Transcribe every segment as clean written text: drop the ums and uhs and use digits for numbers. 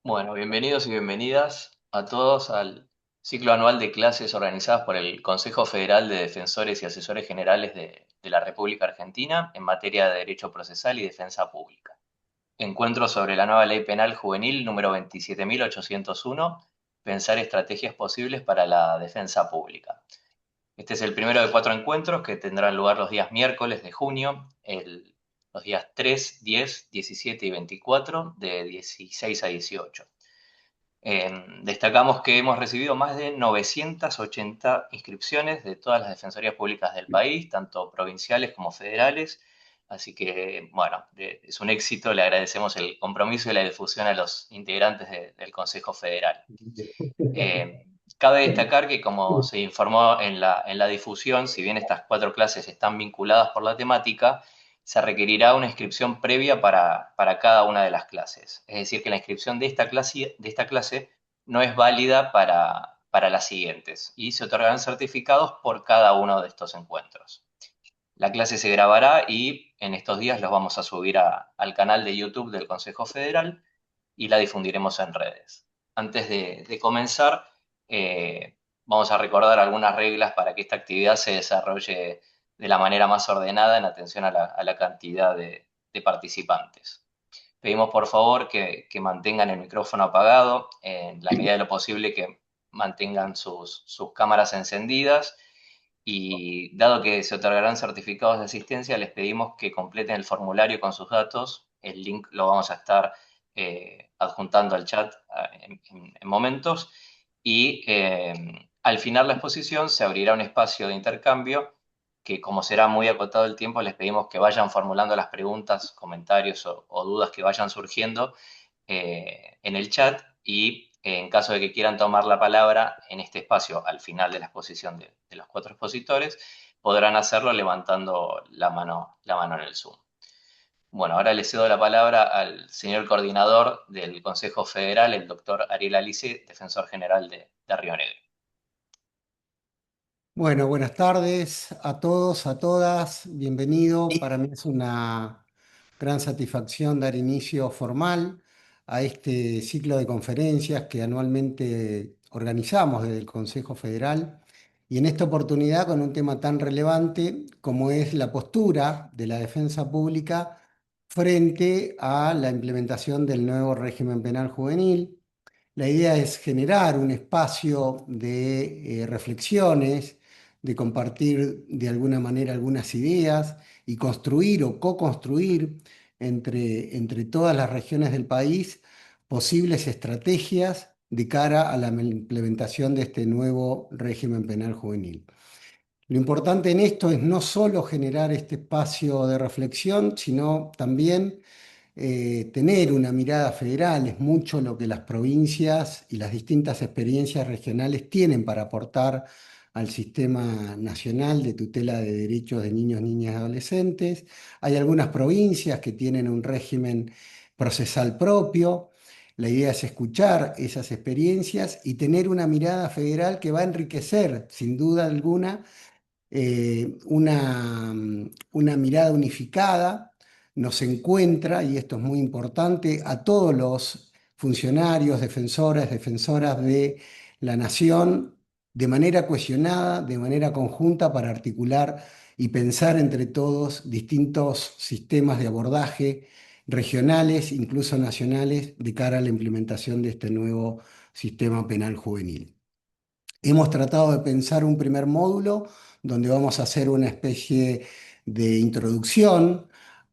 Bueno, bienvenidos y bienvenidas a todos al ciclo anual de clases organizadas por el Consejo Federal de Defensores y Asesores Generales de la República Argentina en materia de derecho procesal y defensa pública. Encuentro sobre la nueva Ley Penal Juvenil número 27.801, pensar estrategias posibles para la defensa pública. Este es el primero de 4 encuentros que tendrán lugar los días miércoles de junio, los días 3, 10, 17 y 24 de 16 a 18. Destacamos que hemos recibido más de 980 inscripciones de todas las defensorías públicas del país, tanto provinciales como federales. Así que, bueno, es un éxito. Le agradecemos el compromiso y la difusión a los integrantes del Consejo Federal. Cabe destacar que, como se informó en la difusión, si bien estas 4 clases están vinculadas por la temática, se requerirá una inscripción previa para cada una de las clases. Es decir, que la inscripción de esta clase no es válida para las siguientes y se otorgarán certificados por cada uno de estos encuentros. La clase se grabará y en estos días los vamos a subir al canal de YouTube del Consejo Federal y la difundiremos en redes. Antes de comenzar, vamos a recordar algunas reglas para que esta actividad se desarrolle de la manera más ordenada en atención a la cantidad de participantes. Pedimos por favor que mantengan el micrófono apagado, en la medida de lo posible que mantengan sus cámaras encendidas y dado que se otorgarán certificados de asistencia, les pedimos que completen el formulario con sus datos. El link lo vamos a estar adjuntando al chat en momentos y al final la exposición se abrirá un espacio de intercambio que, como será muy acotado el tiempo, les pedimos que vayan formulando las preguntas, comentarios o dudas que vayan surgiendo en el chat y en caso de que quieran tomar la palabra en este espacio al final de la exposición de los 4 expositores, podrán hacerlo levantando la mano en el Zoom. Bueno, ahora le cedo la palabra al señor coordinador del Consejo Federal, el doctor Ariel Alice, defensor general de Río Negro. Bueno, buenas tardes a todos, a todas. Bienvenido. Para mí es una gran satisfacción dar inicio formal a este ciclo de conferencias que anualmente organizamos desde el Consejo Federal y en esta oportunidad con un tema tan relevante como es la postura de la defensa pública frente a la implementación del nuevo régimen penal juvenil. La idea es generar un espacio de reflexiones, de compartir de alguna manera algunas ideas y construir o co-construir entre todas las regiones del país posibles estrategias de cara a la implementación de este nuevo régimen penal juvenil. Lo importante en esto es no solo generar este espacio de reflexión, sino también tener una mirada federal. Es mucho lo que las provincias y las distintas experiencias regionales tienen para aportar al sistema nacional de tutela de derechos de niños, niñas y adolescentes. Hay algunas provincias que tienen un régimen procesal propio. La idea es escuchar esas experiencias y tener una mirada federal que va a enriquecer, sin duda alguna, una mirada unificada nos encuentra, y esto es muy importante, a todos los funcionarios, defensoras de la nación de manera cohesionada, de manera conjunta para articular y pensar entre todos distintos sistemas de abordaje regionales, incluso nacionales, de cara a la implementación de este nuevo sistema penal juvenil. Hemos tratado de pensar un primer módulo donde vamos a hacer una especie de introducción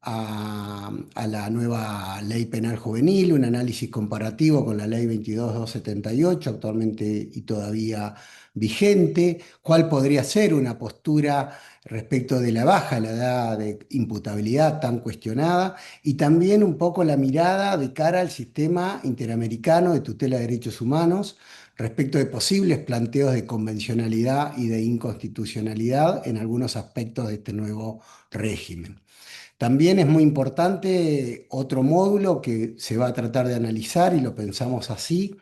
a la nueva ley penal juvenil, un análisis comparativo con la ley 22.278, actualmente y todavía vigente, cuál podría ser una postura respecto de la baja la edad de imputabilidad tan cuestionada y también un poco la mirada de cara al sistema interamericano de tutela de derechos humanos respecto de posibles planteos de convencionalidad y de inconstitucionalidad en algunos aspectos de este nuevo régimen. También es muy importante otro módulo que se va a tratar de analizar y lo pensamos así,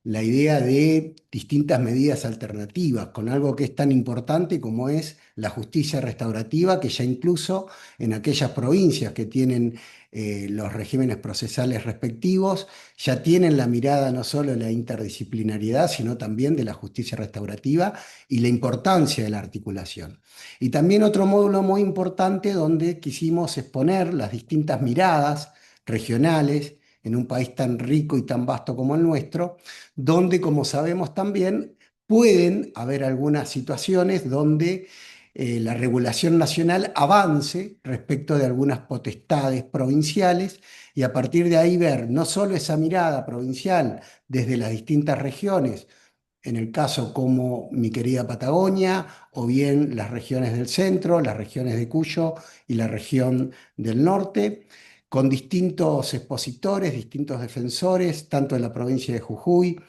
la idea de distintas medidas alternativas, con algo que es tan importante como es la justicia restaurativa, que ya incluso en aquellas provincias que tienen los regímenes procesales respectivos, ya tienen la mirada no solo de la interdisciplinariedad, sino también de la justicia restaurativa y la importancia de la articulación. Y también otro módulo muy importante donde quisimos exponer las distintas miradas regionales en un país tan rico y tan vasto como el nuestro, donde, como sabemos también, pueden haber algunas situaciones donde la regulación nacional avance respecto de algunas potestades provinciales y a partir de ahí ver no solo esa mirada provincial desde las distintas regiones, en el caso como mi querida Patagonia, o bien las regiones del centro, las regiones de Cuyo y la región del norte, con distintos expositores, distintos defensores, tanto de la provincia de Jujuy,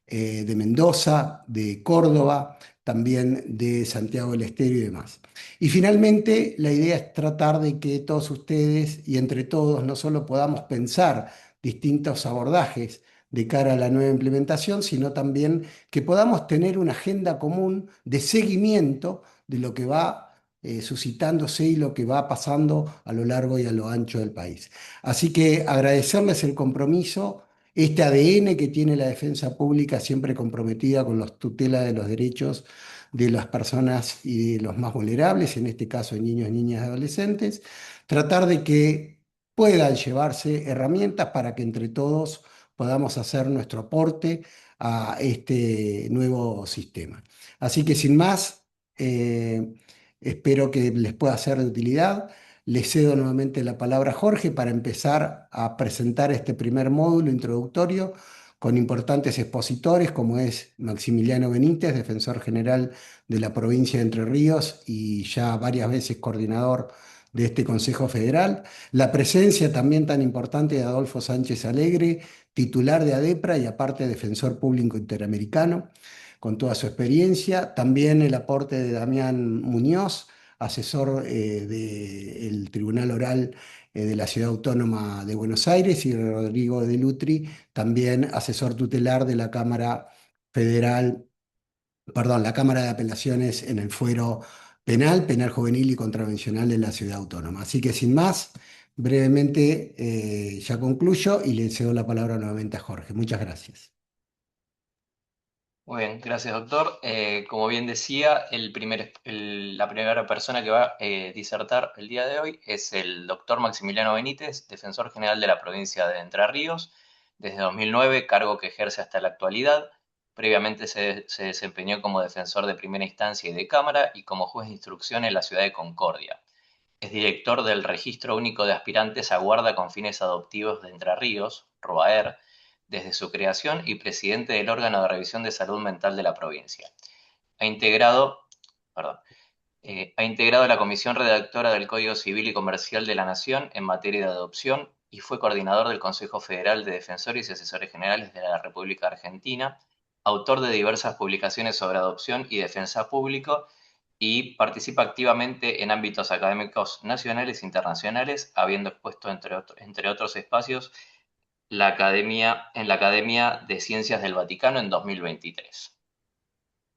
de Mendoza, de Córdoba, también de Santiago del Estero y demás. Y finalmente, la idea es tratar de que todos ustedes y entre todos no solo podamos pensar distintos abordajes de cara a la nueva implementación, sino también que podamos tener una agenda común de seguimiento de lo que va suscitándose y lo que va pasando a lo largo y a lo ancho del país. Así que agradecerles el compromiso, este ADN que tiene la defensa pública siempre comprometida con la tutela de los derechos de las personas y de los más vulnerables, en este caso de niños, niñas y adolescentes, tratar de que puedan llevarse herramientas para que entre todos podamos hacer nuestro aporte a este nuevo sistema. Así que sin más, espero que les pueda ser de utilidad. Le cedo nuevamente la palabra a Jorge para empezar a presentar este primer módulo introductorio con importantes expositores como es Maximiliano Benítez, defensor general de la provincia de Entre Ríos y ya varias veces coordinador de este Consejo Federal. La presencia también tan importante de Adolfo Sánchez Alegre, titular de ADEPRA y aparte defensor público interamericano, con toda su experiencia. También el aporte de Damián Muñoz, asesor del Tribunal Oral de la Ciudad Autónoma de Buenos Aires, y Rodrigo de Lutri, también asesor tutelar de la Cámara Federal, perdón, la Cámara de Apelaciones en el fuero penal, penal juvenil y contravencional de la Ciudad Autónoma. Así que sin más, brevemente ya concluyo y le cedo la palabra nuevamente a Jorge. Muchas gracias. Muy bien, gracias doctor. Como bien decía, la primera persona que va a disertar el día de hoy es el doctor Maximiliano Benítez, defensor general de la provincia de Entre Ríos, desde 2009, cargo que ejerce hasta la actualidad. Previamente se desempeñó como defensor de primera instancia y de Cámara y como juez de instrucción en la ciudad de Concordia. Es director del Registro Único de Aspirantes a Guarda con Fines Adoptivos de Entre Ríos, ROAER, desde su creación y presidente del órgano de revisión de salud mental de la provincia. Ha integrado, perdón, ha integrado la comisión redactora del Código Civil y Comercial de la Nación en materia de adopción y fue coordinador del Consejo Federal de Defensores y Asesores Generales de la República Argentina, autor de diversas publicaciones sobre adopción y defensa pública y participa activamente en ámbitos académicos nacionales e internacionales, habiendo expuesto, entre otros espacios, en la Academia de Ciencias del Vaticano en 2023.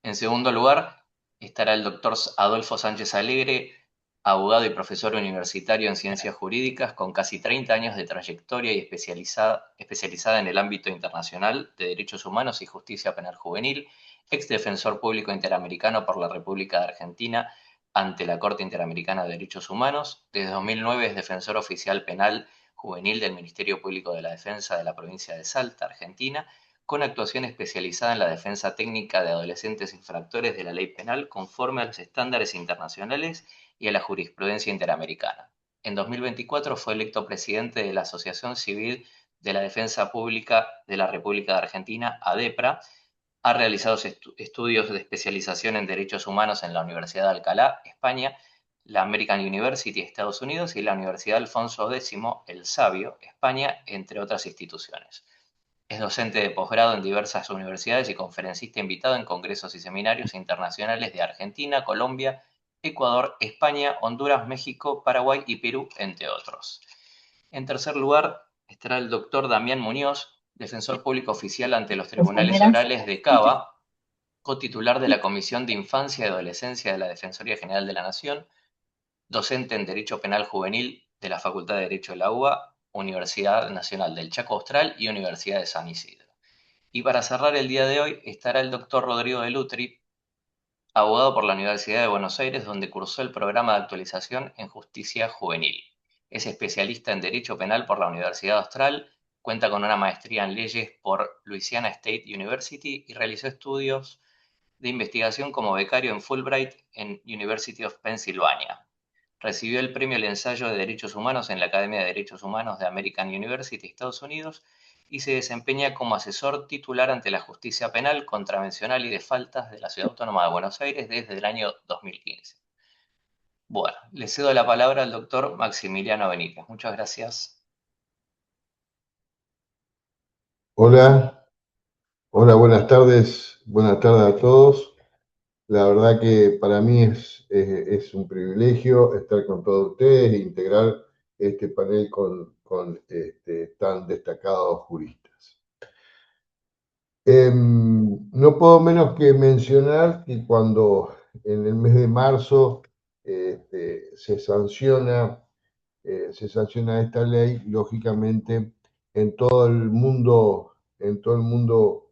En segundo lugar, estará el doctor Adolfo Sánchez Alegre, abogado y profesor universitario en ciencias jurídicas con casi 30 años de trayectoria y especializada en el ámbito internacional de derechos humanos y justicia penal juvenil, ex defensor público interamericano por la República de Argentina ante la Corte Interamericana de Derechos Humanos. Desde 2009 es defensor oficial penal juvenil del Ministerio Público de la Defensa de la provincia de Salta, Argentina, con actuación especializada en la defensa técnica de adolescentes infractores de la ley penal conforme a los estándares internacionales y a la jurisprudencia interamericana. En 2024 fue electo presidente de la Asociación Civil de la Defensa Pública de la República de Argentina, ADEPRA. Ha realizado estudios de especialización en derechos humanos en la Universidad de Alcalá, España, la American University, Estados Unidos, y la Universidad Alfonso X, El Sabio, España, entre otras instituciones. Es docente de posgrado en diversas universidades y conferencista invitado en congresos y seminarios internacionales de Argentina, Colombia, Ecuador, España, Honduras, México, Paraguay y Perú, entre otros. En tercer lugar estará el doctor Damián Muñoz, defensor público oficial ante los tribunales orales de Cava, cotitular de la Comisión de Infancia y Adolescencia de la Defensoría General de la Nación, docente en Derecho Penal Juvenil de la Facultad de Derecho de la UBA, Universidad Nacional del Chaco Austral y Universidad de San Isidro. Y para cerrar el día de hoy estará el doctor Rodrigo de Lutri, abogado por la Universidad de Buenos Aires, donde cursó el programa de actualización en justicia juvenil. Es especialista en Derecho Penal por la Universidad Austral, cuenta con una maestría en leyes por Louisiana State University y realizó estudios de investigación como becario en Fulbright en University of Pennsylvania. Recibió el premio al ensayo de Derechos Humanos en la Academia de Derechos Humanos de American University, Estados Unidos, y se desempeña como asesor titular ante la justicia penal, contravencional y de faltas de la Ciudad Autónoma de Buenos Aires desde el año 2015. Bueno, le cedo la palabra al doctor Maximiliano Benítez. Muchas gracias. Hola, hola, buenas tardes a todos. La verdad que para mí es un privilegio estar con todos ustedes e integrar este panel con tan destacados juristas. No puedo menos que mencionar que cuando en el mes de marzo se sanciona esta ley, lógicamente en todo el mundo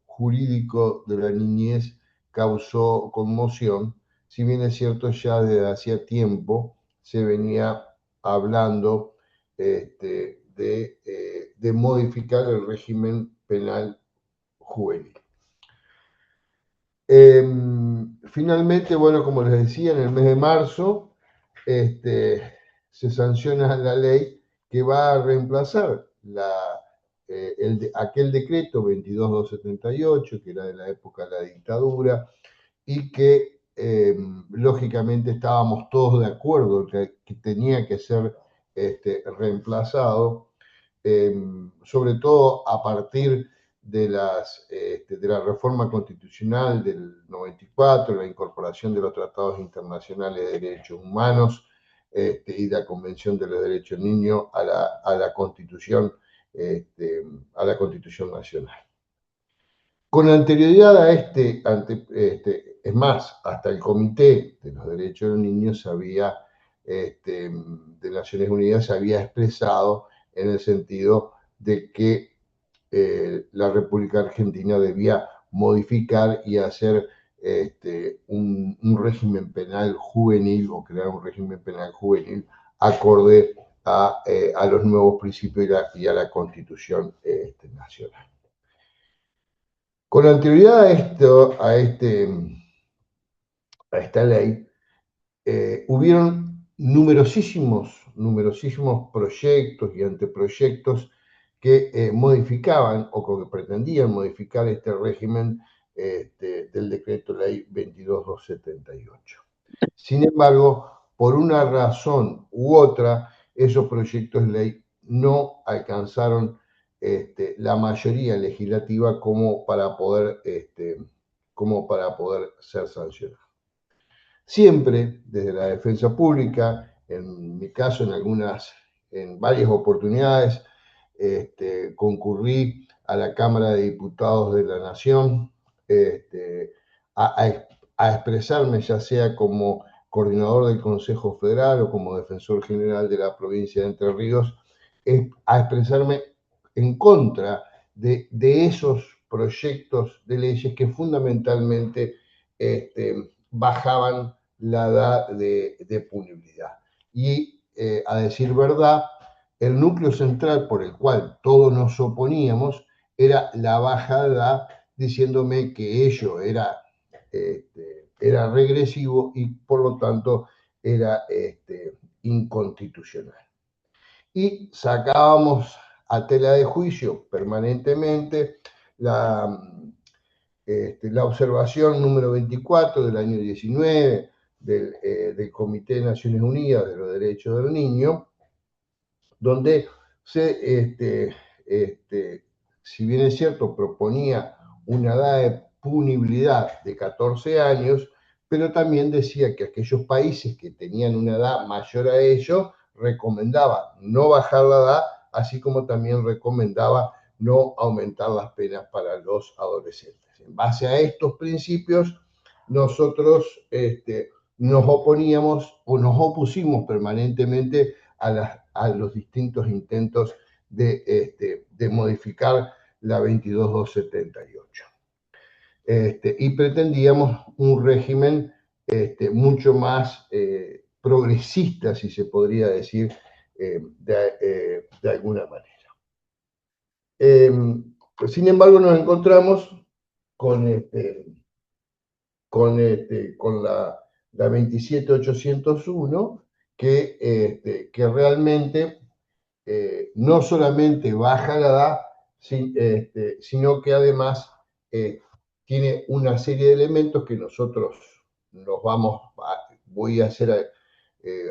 jurídico de la niñez causó conmoción, si bien es cierto ya desde hacía tiempo se venía hablando de modificar el régimen penal juvenil. Finalmente, bueno, como les decía, en el mes de marzo se sanciona la ley que va a reemplazar aquel decreto 22278, que era de la época de la dictadura, y que lógicamente estábamos todos de acuerdo que tenía que ser reemplazado, sobre todo a partir de la reforma constitucional del 94, la incorporación de los tratados internacionales de derechos humanos y la Convención de los Derechos del Niño a la Constitución, a la Constitución Nacional. Con anterioridad a es más, hasta el Comité de los Derechos del Niño de Naciones Unidas se había expresado en el sentido de que la República Argentina debía modificar y hacer un régimen penal juvenil o crear un régimen penal juvenil acorde a los nuevos principios y a la Constitución nacional. Con anterioridad a esta ley, hubieron numerosísimos proyectos y anteproyectos que modificaban o que pretendían modificar este régimen del decreto ley 22278. Sin embargo, por una razón u otra, esos proyectos de ley no alcanzaron la mayoría legislativa como para poder ser sancionados. Siempre desde la defensa pública, en mi caso en varias oportunidades, concurrí a la Cámara de Diputados de la Nación a expresarme ya sea como coordinador del Consejo Federal o como defensor general de la provincia de Entre Ríos, a expresarme en contra de esos proyectos de leyes que fundamentalmente bajaban la edad de punibilidad. Y a decir verdad, el núcleo central por el cual todos nos oponíamos era la baja edad, diciéndome que ello era regresivo y por lo tanto era inconstitucional. Y sacábamos a tela de juicio permanentemente la observación número 24 del año 19 del Comité de Naciones Unidas de los Derechos del Niño, donde si bien es cierto, proponía una edad de punibilidad de 14 años, pero también decía que aquellos países que tenían una edad mayor a ello, recomendaba no bajar la edad, así como también recomendaba no aumentar las penas para los adolescentes. En base a estos principios, nosotros nos oponíamos o nos opusimos permanentemente a los distintos intentos de modificar la 22278. Y pretendíamos un régimen mucho más progresista, si se podría decir, de alguna manera. Sin embargo, nos encontramos con la 27801, que realmente no solamente baja la edad, sino que además tiene una serie de elementos que nosotros voy a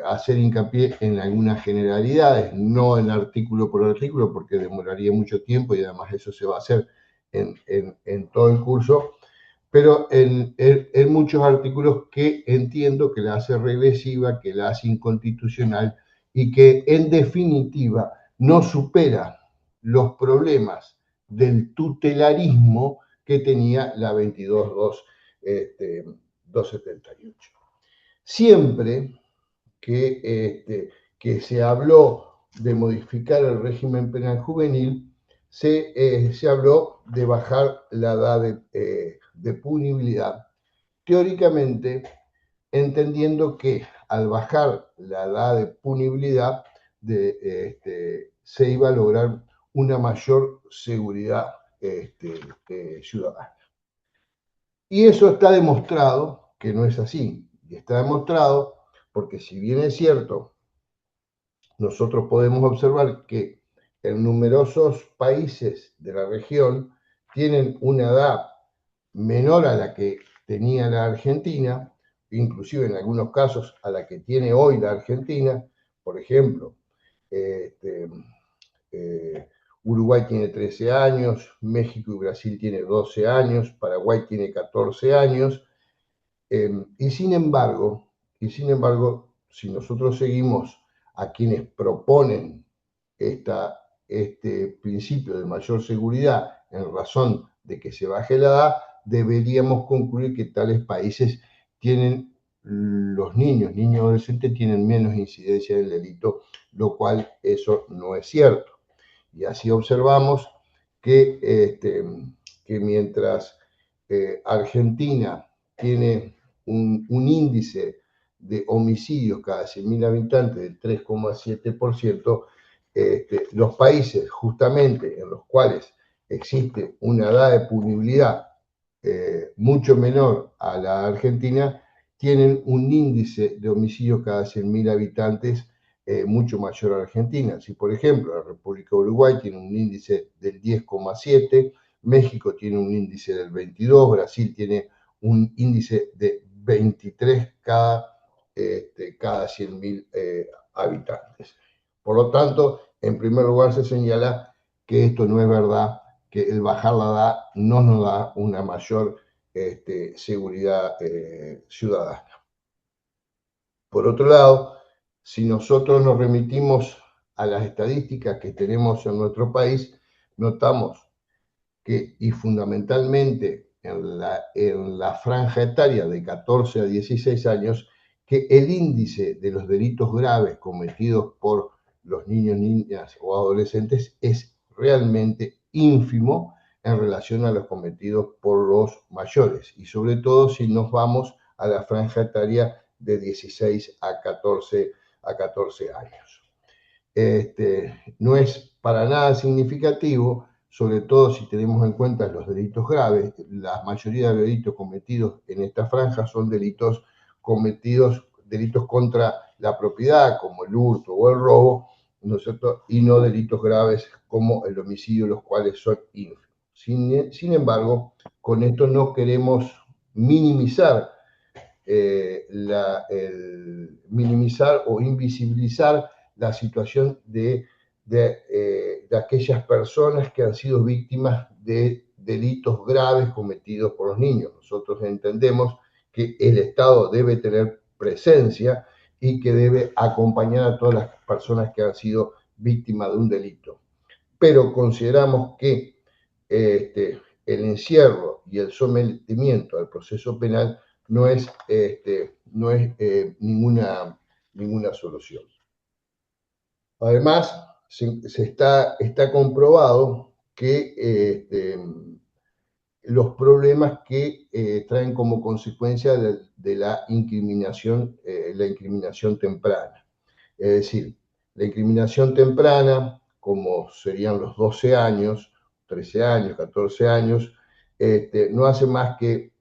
hacer hincapié en algunas generalidades, no en artículo por artículo, porque demoraría mucho tiempo y además eso se va a hacer en todo el curso, pero en muchos artículos que entiendo que la hace regresiva, que la hace inconstitucional y que en definitiva no supera los problemas del tutelarismo que tenía la 22278. Siempre que se habló de modificar el régimen penal juvenil, se habló de bajar la edad de punibilidad, teóricamente entendiendo que al bajar la edad de punibilidad se iba a lograr una mayor seguridad ciudadana. Y eso está demostrado que no es así. Y está demostrado porque, si bien es cierto, nosotros podemos observar que en numerosos países de la región tienen una edad menor a la que tenía la Argentina, inclusive en algunos casos a la que tiene hoy la Argentina. Por ejemplo, Uruguay tiene 13 años, México y Brasil tiene 12 años, Paraguay tiene 14 años, y sin embargo, si nosotros seguimos a quienes proponen este principio de mayor seguridad en razón de que se baje la edad, deberíamos concluir que tales países tienen, los niños y adolescentes tienen menos incidencia del delito, lo cual eso no es cierto. Y así observamos que mientras Argentina tiene un índice de homicidios cada 100.000 habitantes del 3,7%, los países justamente en los cuales existe una edad de punibilidad mucho menor a la Argentina, tienen un índice de homicidios cada 100.000 habitantes mucho mayor a la Argentina. Si, por ejemplo, la República de Uruguay tiene un índice del 10,7, México tiene un índice del 22, Brasil tiene un índice de 23 cada 100.000 habitantes. Por lo tanto, en primer lugar se señala que esto no es verdad, que el bajar la edad no nos da una mayor seguridad ciudadana. Por otro lado, si nosotros nos remitimos a las estadísticas que tenemos en nuestro país, notamos que, y fundamentalmente en la franja etaria de 14 a 16 años, que el índice de los delitos graves cometidos por los niños, niñas o adolescentes es realmente ínfimo en relación a los cometidos por los mayores, y sobre todo si nos vamos a la franja etaria de 16 a 14 años. No es para nada significativo, sobre todo si tenemos en cuenta los delitos graves. La mayoría de los delitos cometidos en esta franja son delitos contra la propiedad, como el hurto o el robo, ¿no es cierto? Y no delitos graves como el homicidio, los cuales son ínfimos. Sin embargo, con esto no queremos minimizar minimizar o invisibilizar la situación de aquellas personas que han sido víctimas de delitos graves cometidos por los niños. Nosotros entendemos que el Estado debe tener presencia y que debe acompañar a todas las personas que han sido víctimas de un delito. pero consideramos que el encierro y el sometimiento al proceso penal no es ninguna solución. Además, está comprobado que los problemas que traen como consecuencia de la incriminación temprana. Es decir, la incriminación temprana, como serían los 12 años, 13 años, 14 años, no hace más que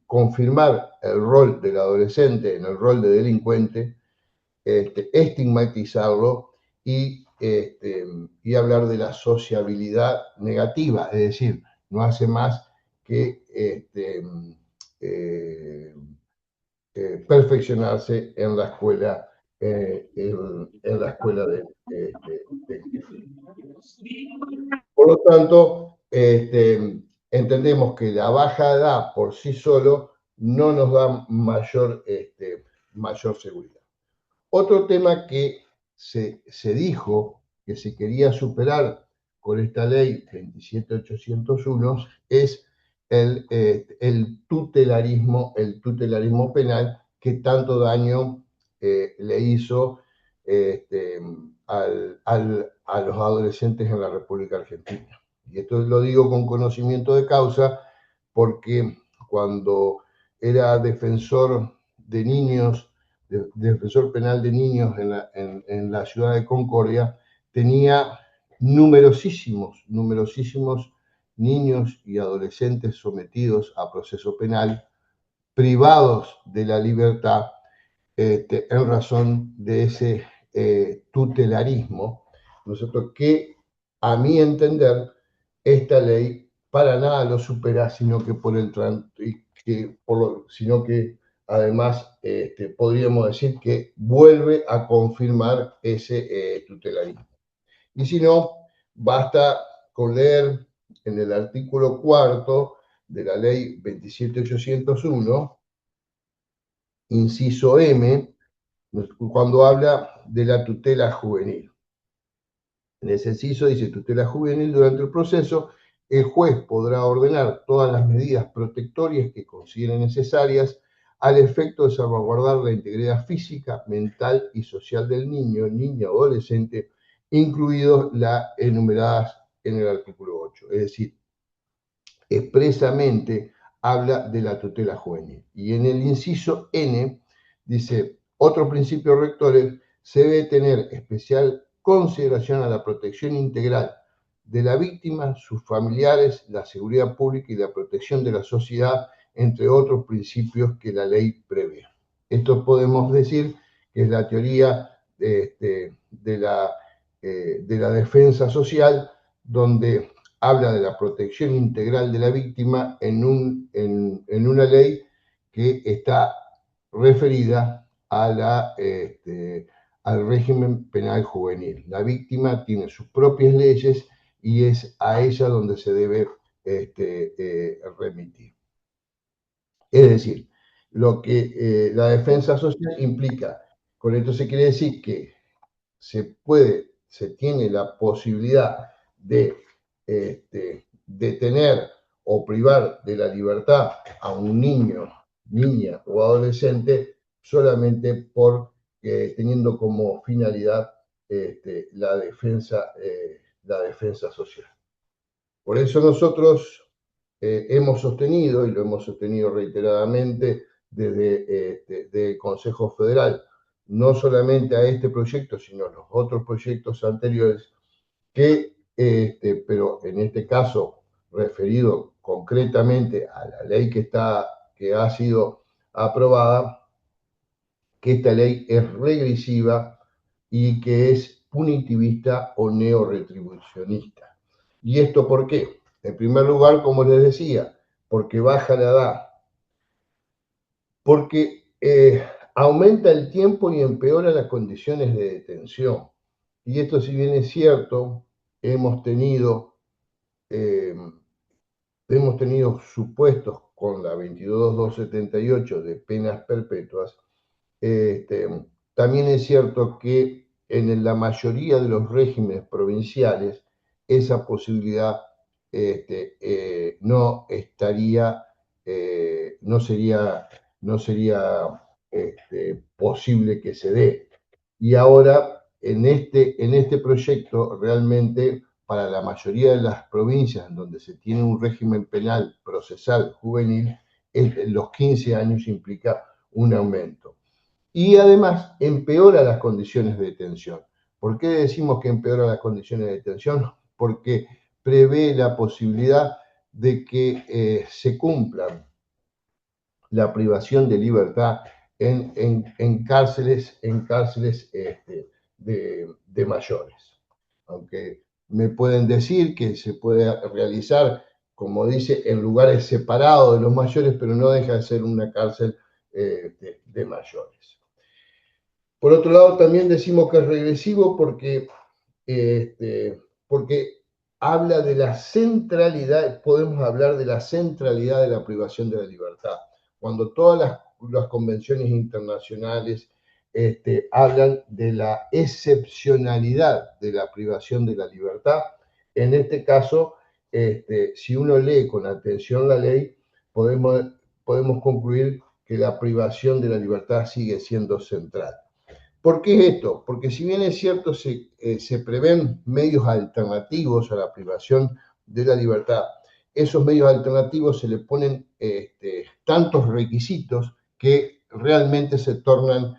confirmar el rol del adolescente en el rol de delincuente, estigmatizarlo y hablar de la sociabilidad negativa, es decir, no hace más que perfeccionarse en la escuela, del jefe. Por lo tanto, entendemos que la baja edad por sí solo no nos da mayor seguridad. Otro tema que se dijo que se quería superar con esta ley 27801 es el tutelarismo penal que tanto daño le hizo a los adolescentes en la República Argentina. Y esto lo digo con conocimiento de causa porque cuando era defensor de niños, defensor penal de niños en la ciudad de Concordia, tenía numerosísimos niños y adolescentes sometidos a proceso penal, privados de la libertad en razón de ese tutelarismo, nosotros que, a mi entender, esta ley para nada lo supera, sino que sino que además podríamos decir que vuelve a confirmar ese tutelarismo. Y si no, basta con leer en el artículo 4 de la ley 27801, inciso M, cuando habla de la tutela juvenil. En ese inciso dice tutela juvenil: durante el proceso, el juez podrá ordenar todas las medidas protectorias que considere necesarias al efecto de salvaguardar la integridad física, mental y social del niño, niña o adolescente, incluidos las enumeradas en el artículo 8. Es decir, expresamente habla de la tutela juvenil. Y en el inciso N dice: otro principio rector es: se debe tener especial consideración a la protección integral de la víctima, sus familiares, la seguridad pública y la protección de la sociedad, entre otros principios que la ley prevé. Esto podemos decir que es la teoría de la defensa social, donde habla de la protección integral de la víctima en una ley que está referida al régimen penal juvenil. La víctima tiene sus propias leyes y es a ella donde se debe remitir. Es decir, lo que la defensa social implica, con esto se quiere decir que se tiene la posibilidad de detener o privar de la libertad a un niño, niña o adolescente solamente teniendo como finalidad la defensa social. Por eso nosotros hemos sostenido, y lo hemos sostenido reiteradamente desde el Consejo Federal, no solamente a este proyecto, sino a los otros proyectos anteriores, pero en este caso referido concretamente a la ley que ha sido aprobada, que esta ley es regresiva y que es punitivista o neoretribucionista. ¿Y esto por qué? En primer lugar, como les decía, porque baja la edad, porque aumenta el tiempo y empeora las condiciones de detención. Y esto, si bien es cierto, hemos tenido supuestos con la 22.278 de penas perpetuas, también es cierto que en la mayoría de los regímenes provinciales esa posibilidad no estaría, no sería posible que se dé. Y ahora, en este proyecto, realmente, para la mayoría de las provincias en donde se tiene un régimen penal procesal juvenil, los 15 años implica un aumento. Y además empeora las condiciones de detención. ¿Por qué decimos que empeora las condiciones de detención? Porque prevé la posibilidad de que se cumplan la privación de libertad en cárceles de mayores. Aunque me pueden decir que se puede realizar, como dice, en lugares separados de los mayores, pero no deja de ser una cárcel de mayores. Por otro lado, también decimos que es regresivo porque habla de la centralidad, podemos hablar de la centralidad de la privación de la libertad. Cuando todas las convenciones internacionales hablan de la excepcionalidad de la privación de la libertad, en este caso, si uno lee con atención la ley, podemos concluir que la privación de la libertad sigue siendo central. ¿Por qué esto? Porque si bien es cierto, se prevén medios alternativos a la privación de la libertad, esos medios alternativos se le ponen tantos requisitos que realmente se tornan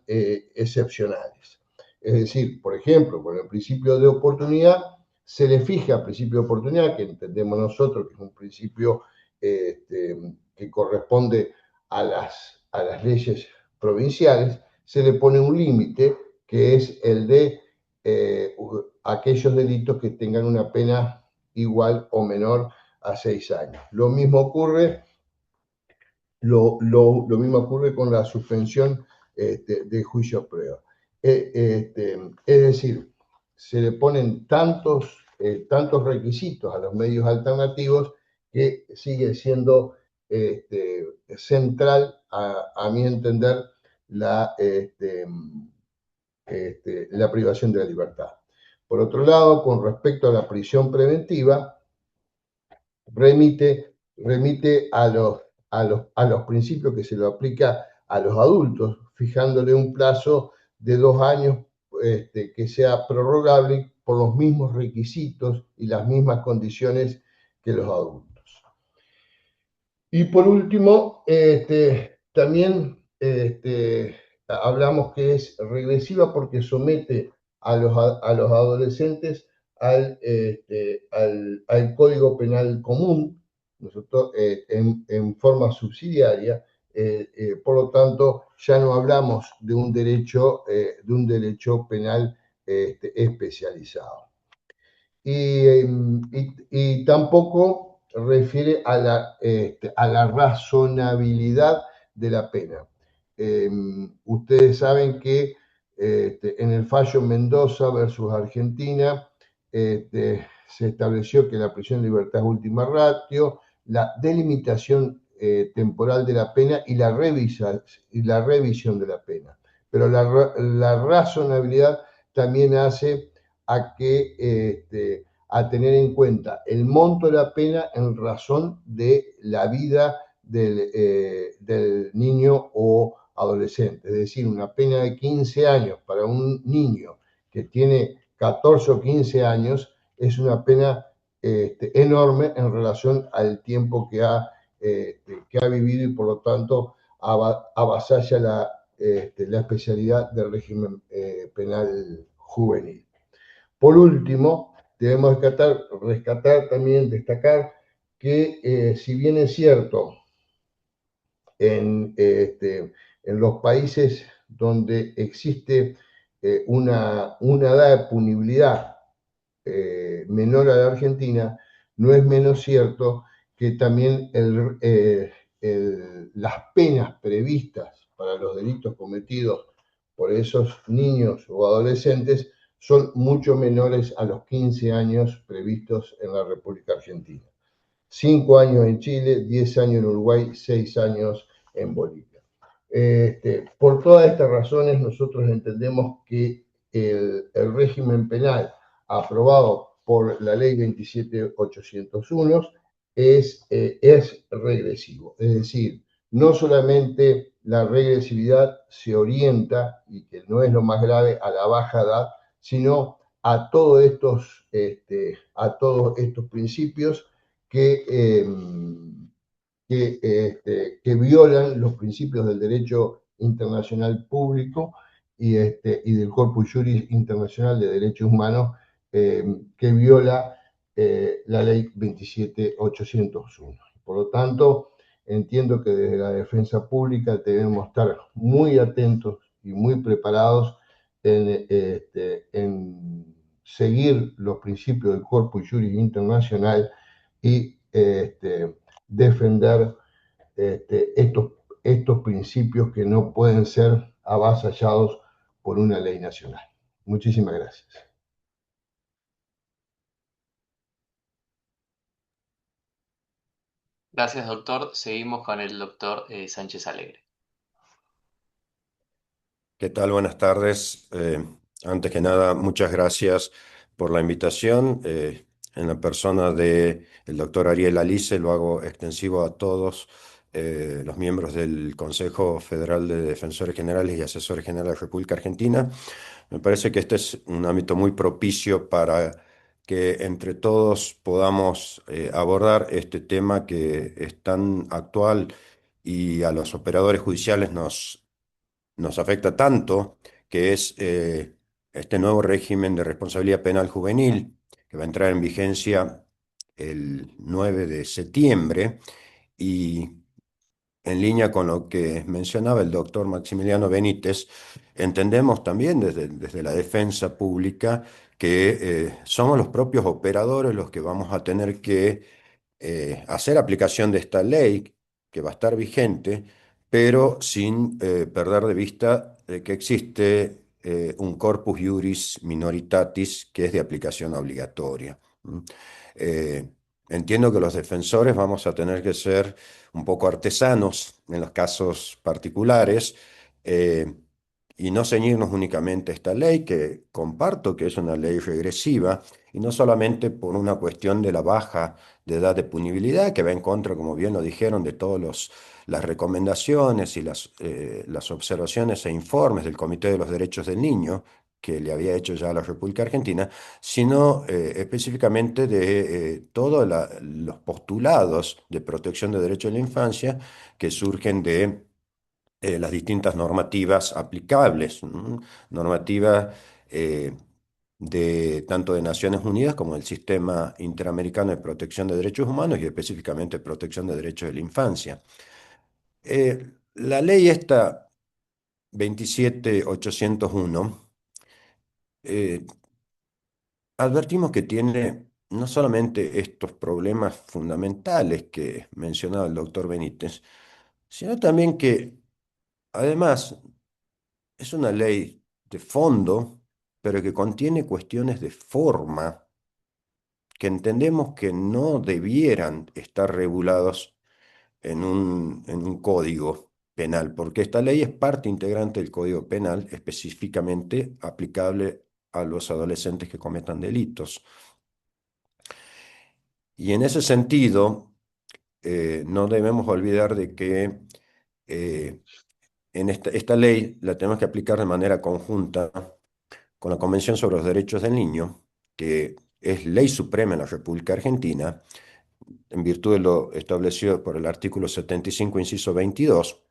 excepcionales. Es decir, por ejemplo, con el principio de oportunidad, se le fija el principio de oportunidad, que entendemos nosotros que es un principio que corresponde a las leyes provinciales, se le pone un límite que es el de aquellos delitos que tengan una pena igual o menor a 6 años. Lo mismo ocurre con la suspensión de juicio a prueba. Es decir, se le ponen tantos requisitos a los medios alternativos que sigue siendo central, a mi entender, la privación de la libertad. Por otro lado, con respecto a la prisión preventiva, remite a los principios que se lo aplica a los adultos, fijándole un plazo de 2 años que sea prorrogable por los mismos requisitos y las mismas condiciones que los adultos. Y por último, también hablamos que es regresiva porque somete a los adolescentes al Código Penal común, nosotros, en forma subsidiaria. Por lo tanto, ya no hablamos de un derecho penal especializado. Y tampoco refiere a la razonabilidad de la pena. Ustedes saben que en el fallo Mendoza versus Argentina se estableció que la prisión en libertad es última ratio, la delimitación temporal de la pena y la revisión de la pena. Pero la razonabilidad también hace a tener en cuenta el monto de la pena en razón de la vida del niño o adolescente. Es decir, una pena de 15 años para un niño que tiene 14 o 15 años es una pena enorme en relación al tiempo que ha vivido y por lo tanto avasalla la especialidad del régimen penal juvenil. Por último, debemos rescatar también, destacar que si bien es cierto, en los países donde existe una edad de punibilidad menor a la Argentina, no es menos cierto que también las penas previstas para los delitos cometidos por esos niños o adolescentes son mucho menores a los 15 años previstos en la República Argentina. 5 años en Chile, 10 años en Uruguay, 6 años en Bolivia. Por todas estas razones, nosotros entendemos que el régimen penal aprobado por la ley 27801 es regresivo. Es decir, no solamente la regresividad se orienta, y que no es lo más grave, a la baja edad, sino a todos estos principios que, que violan los principios del derecho internacional público y del Corpus Juris Internacional de Derechos Humanos, que viola la ley 27801. Por lo tanto, entiendo que desde la defensa pública debemos estar muy atentos y muy preparados en seguir los principios del Corpus Juris Internacional y defender estos principios que no pueden ser avasallados por una ley nacional. Muchísimas gracias. Gracias, doctor. Seguimos con el doctor Sánchez Alegre. ¿Qué tal? Buenas tardes. Antes que nada, muchas gracias por la invitación. En la persona del doctor Ariel Alice lo hago extensivo a todos los miembros del Consejo Federal de Defensores Generales y Asesores Generales de la República Argentina. Me parece que este es un ámbito muy propicio para que entre todos podamos abordar este tema que es tan actual y a los operadores judiciales nos afecta tanto, que es este nuevo régimen de responsabilidad penal juvenil, que va a entrar en vigencia el 9 de septiembre, y en línea con lo que mencionaba el doctor Maximiliano Benítez, entendemos también desde la defensa pública que somos los propios operadores los que vamos a tener que hacer aplicación de esta ley que va a estar vigente, pero sin perder de vista que existe un corpus iuris minoritatis que es de aplicación obligatoria. ¿Mm? Eh, Entiendo que los defensores vamos a tener que ser un poco artesanos en los casos particulares, eh, y no ceñirnos únicamente a esta ley, que comparto que es una ley regresiva, y no solamente por una cuestión de la baja de edad de punibilidad, que va en contra, como bien lo dijeron, de todas las recomendaciones y las observaciones e informes del Comité de los Derechos del Niño, que le había hecho ya a la República Argentina, sino específicamente de todos los postulados de protección de derechos de la infancia que surgen de las distintas normativas aplicables, normativas eh, tanto de Naciones Unidas como del Sistema Interamericano de Protección de Derechos Humanos y específicamente protección de derechos de la infancia. La ley esta 27801, eh, advertimos que tiene no solamente estos problemas fundamentales que mencionaba el doctor Benítez, sino también que además es una ley de fondo, pero que contiene cuestiones de forma que entendemos que no debieran estar regulados en un código penal, porque esta ley es parte integrante del Código Penal, específicamente aplicable a los adolescentes que cometan delitos. Y en ese sentido, no debemos olvidar de que eh, en esta ley la tenemos que aplicar de manera conjunta con la Convención sobre los Derechos del Niño, que es ley suprema en la República Argentina, en virtud de lo establecido por el artículo 75, inciso 22,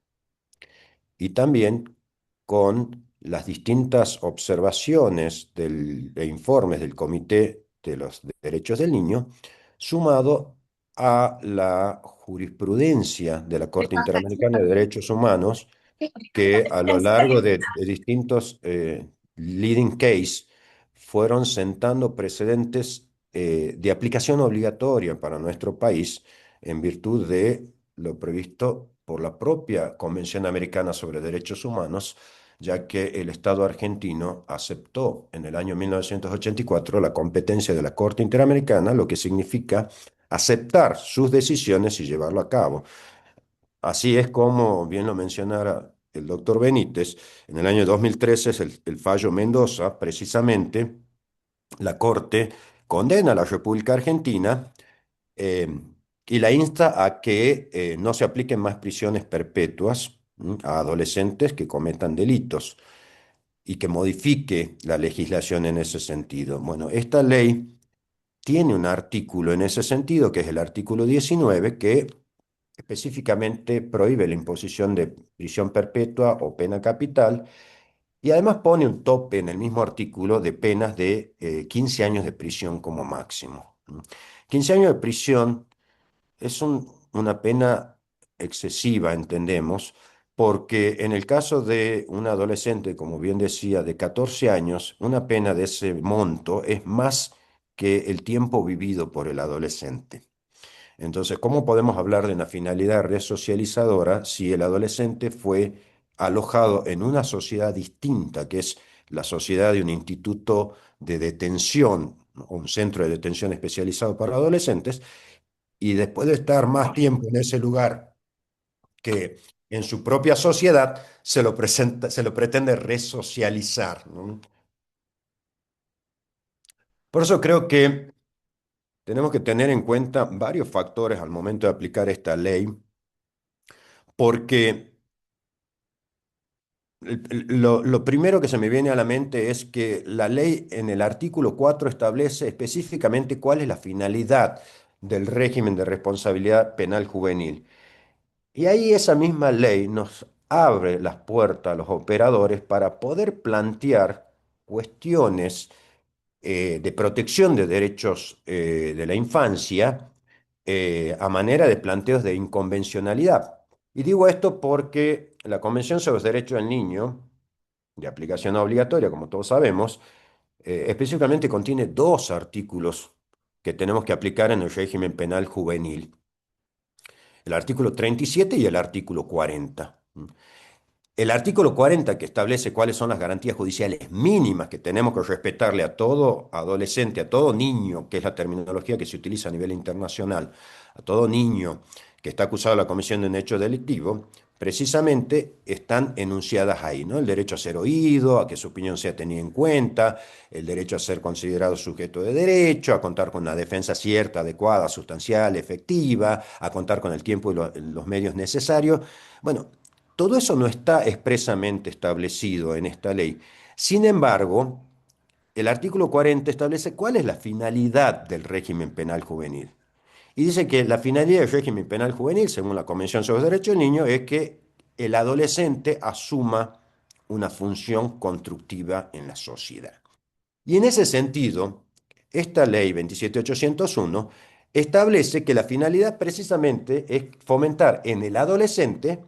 y también con las distintas observaciones e informes del Comité de los Derechos del Niño, sumado a la jurisprudencia de la Corte Interamericana de Derechos Humanos, que a lo largo de distintos leading case fueron sentando precedentes de aplicación obligatoria para nuestro país en virtud de lo previsto por la propia Convención Americana sobre Derechos Humanos, ya que el Estado argentino aceptó en el año 1984 la competencia de la Corte Interamericana, lo que significa aceptar sus decisiones y llevarlo a cabo. Así es como, bien lo mencionara el doctor Benítez, en el año 2013 es el fallo Mendoza, precisamente, la Corte condena a la República Argentina eh, y la insta a que no se apliquen más prisiones perpetuas a adolescentes que cometan delitos y que modifique la legislación en ese sentido. Bueno, esta ley tiene un artículo en ese sentido, que es el artículo 19, que específicamente prohíbe la imposición de prisión perpetua o pena capital y además pone un tope en el mismo artículo de penas de 15 años de prisión como máximo. 15 años de prisión es una pena excesiva, entendemos, porque en el caso de un adolescente, como bien decía, de 14 años, una pena de ese monto es más que el tiempo vivido por el adolescente. Entonces, ¿cómo podemos hablar de una finalidad resocializadora si el adolescente fue alojado en una sociedad distinta, que es la sociedad de un instituto de detención, ¿no? Un centro de detención especializado para adolescentes, y después de estar más tiempo en ese lugar que en su propia sociedad, se lo pretende resocializar, ¿no? Por eso creo que tenemos que tener en cuenta varios factores al momento de aplicar esta ley, porque lo primero que se me viene a la mente es que la ley en el artículo 4 establece específicamente cuál es la finalidad del régimen de responsabilidad penal juvenil. Y ahí esa misma ley nos abre las puertas a los operadores para poder plantear cuestiones de protección de derechos de la infancia a manera de planteos de inconvencionalidad. Y digo esto porque la Convención sobre los Derechos del Niño, de aplicación obligatoria, como todos sabemos, específicamente contiene dos artículos que tenemos que aplicar en el régimen penal juvenil: el artículo 37 y el artículo 40. El artículo 40, que establece cuáles son las garantías judiciales mínimas que tenemos que respetarle a todo adolescente, a todo niño, que es la terminología que se utiliza a nivel internacional, a todo niño que está acusado de la comisión de un hecho delictivo, precisamente están enunciadas ahí, ¿no? El derecho a ser oído, a que su opinión sea tenida en cuenta, el derecho a ser considerado sujeto de derecho, a contar con una defensa cierta, adecuada, sustancial, efectiva, a contar con el tiempo y los medios necesarios. Bueno, todo eso no está expresamente establecido en esta ley. Sin embargo, el artículo 40 establece cuál es la finalidad del régimen penal juvenil. Y dice que la finalidad del régimen penal juvenil, según la Convención sobre los Derechos del Niño, es que el adolescente asuma una función constructiva en la sociedad. Y en ese sentido, esta ley 27801 establece que la finalidad precisamente es fomentar en el adolescente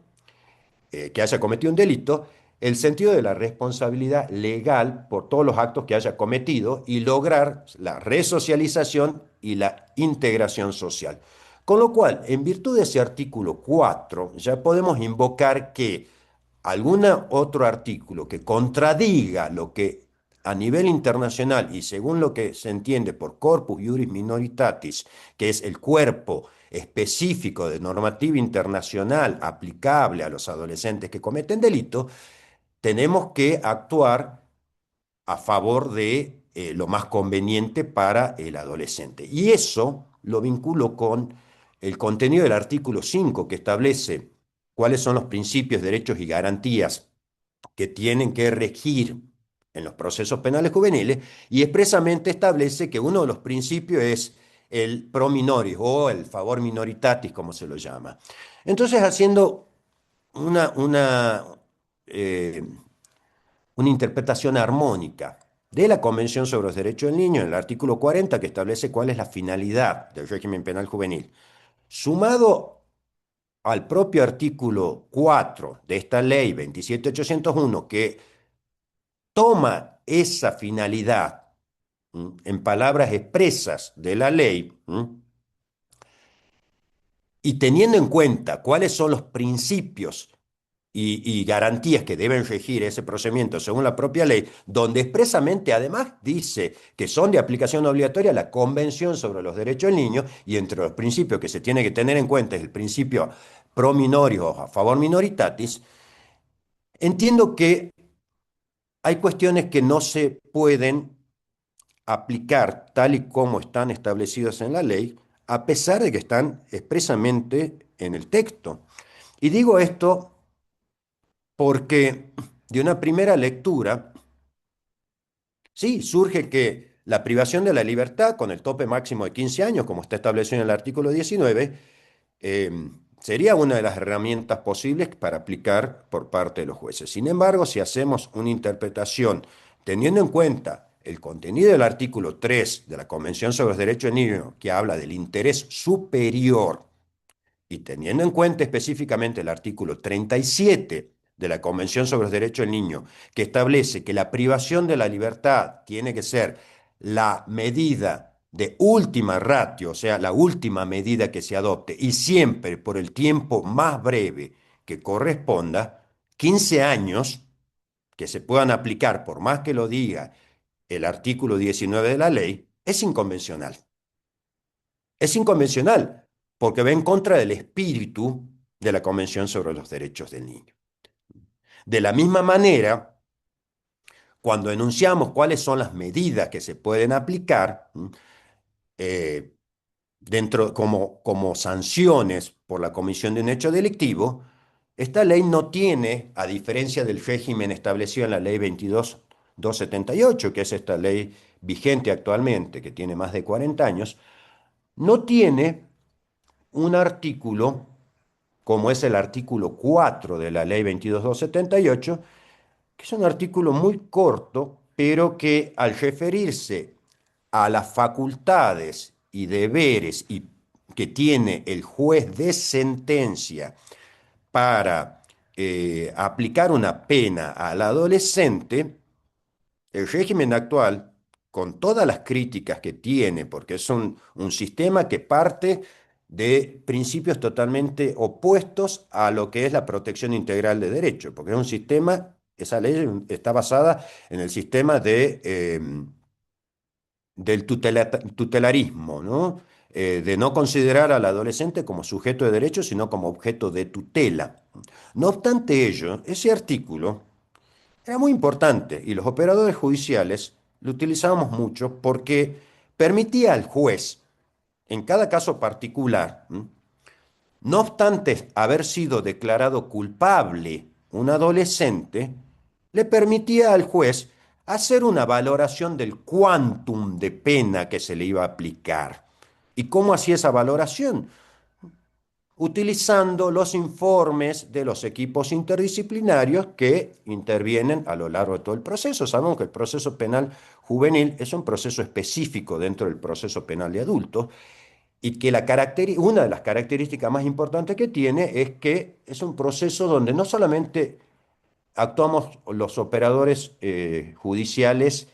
que haya cometido un delito, el sentido de la responsabilidad legal por todos los actos que haya cometido y lograr la resocialización y la integración social. Con lo cual, en virtud de ese artículo 4, ya podemos invocar que algún otro artículo que contradiga lo que a nivel internacional y según lo que se entiende por Corpus Juris Minoritatis, que es el cuerpo específico de normativa internacional aplicable a los adolescentes que cometen delito, tenemos que actuar a favor de lo más conveniente para el adolescente. Y eso lo vinculo con el contenido del artículo 5, que establece cuáles son los principios, derechos y garantías que tienen que regir en los procesos penales juveniles, y expresamente establece que uno de los principios es el pro minoris o el favor minoritatis, como se lo llama. Entonces, haciendo eh, una interpretación armónica de la Convención sobre los Derechos del Niño, en el artículo 40, que establece cuál es la finalidad del régimen penal juvenil, sumado al propio artículo 4 de esta ley 27801, que toma esa finalidad en palabras expresas de la ley, y teniendo en cuenta cuáles son los principios y garantías que deben regir ese procedimiento según la propia ley, donde expresamente además dice que son de aplicación obligatoria la Convención sobre los Derechos del Niño, y entre los principios que se tiene que tener en cuenta es el principio pro minoris o a favor minoritatis. entiendo que hay cuestiones que no se pueden aplicar tal y como están establecidas en la ley, a pesar de que están expresamente en el texto. Y digo esto porque de una primera lectura, sí, surge que la privación de la libertad con el tope máximo de 15 años, como está establecido en el artículo 19, sería una de las herramientas posibles para aplicar por parte de los jueces. Sin embargo, si hacemos una interpretación teniendo en cuenta el contenido del artículo 3 de la Convención sobre los Derechos del Niño, que habla del interés superior, y teniendo en cuenta específicamente el artículo 37 de la Convención sobre los Derechos del Niño, que establece que la privación de la libertad tiene que ser la medida de última ratio, o sea, la última medida que se adopte, y siempre por el tiempo más breve que corresponda, 15 años que se puedan aplicar, por más que lo diga el artículo 19 de la ley, es inconvencional. Es inconvencional porque va en contra del espíritu de la Convención sobre los Derechos del Niño. De la misma manera, cuando enunciamos cuáles son las medidas que se pueden aplicar eh, como sanciones por la comisión de un hecho delictivo, esta ley no tiene, a diferencia del régimen establecido en la ley 22.278, que es esta ley vigente actualmente, que tiene más de 40 años, no tiene un artículo, como es el artículo 4 de la ley 22.278, que es un artículo muy corto, pero que al referirse a las facultades y deberes que tiene el juez de sentencia para aplicar una pena al adolescente, el régimen actual, con todas las críticas que tiene, porque es un sistema que parte de principios totalmente opuestos a lo que es la protección integral de derechos, porque es un sistema, esa ley está basada en el sistema del tutelarismo, ¿no? De no considerar al adolescente como sujeto de derechos, sino como objeto de tutela. No obstante ello, ese artículo era muy importante y los operadores judiciales lo utilizábamos mucho porque permitía al juez, en cada caso particular, no obstante haber sido declarado culpable un adolescente, le permitía al juez hacer una valoración del quantum de pena que se le iba a aplicar. ¿Y cómo hacía esa valoración? Utilizando los informes de los equipos interdisciplinarios que intervienen a lo largo de todo el proceso. Sabemos que el proceso penal juvenil es un proceso específico dentro del proceso penal de adultos y que una de las características más importantes que tiene es que es un proceso donde no solamente actuamos los operadores judiciales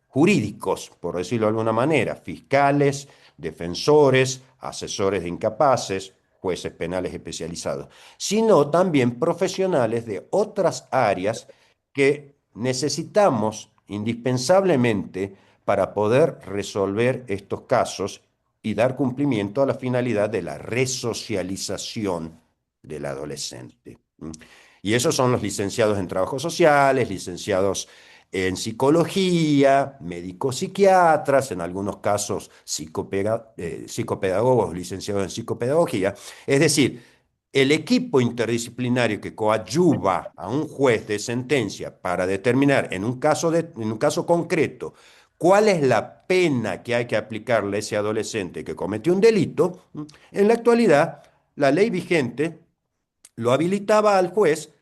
jurídicos, por decirlo de alguna manera, fiscales, defensores, asesores de incapaces, jueces penales especializados, sino también profesionales de otras áreas que necesitamos indispensablemente para poder resolver estos casos y dar cumplimiento a la finalidad de la resocialización del adolescente. Y esos son los licenciados en trabajos sociales, licenciados en psicología, médicos psiquiatras, en algunos casos psicopedagogos, licenciados en psicopedagogía. Es decir, el equipo interdisciplinario que coadyuva a un juez de sentencia para determinar en un caso concreto cuál es la pena que hay que aplicarle a ese adolescente que cometió un delito, en la actualidad la ley vigente lo habilitaba al juez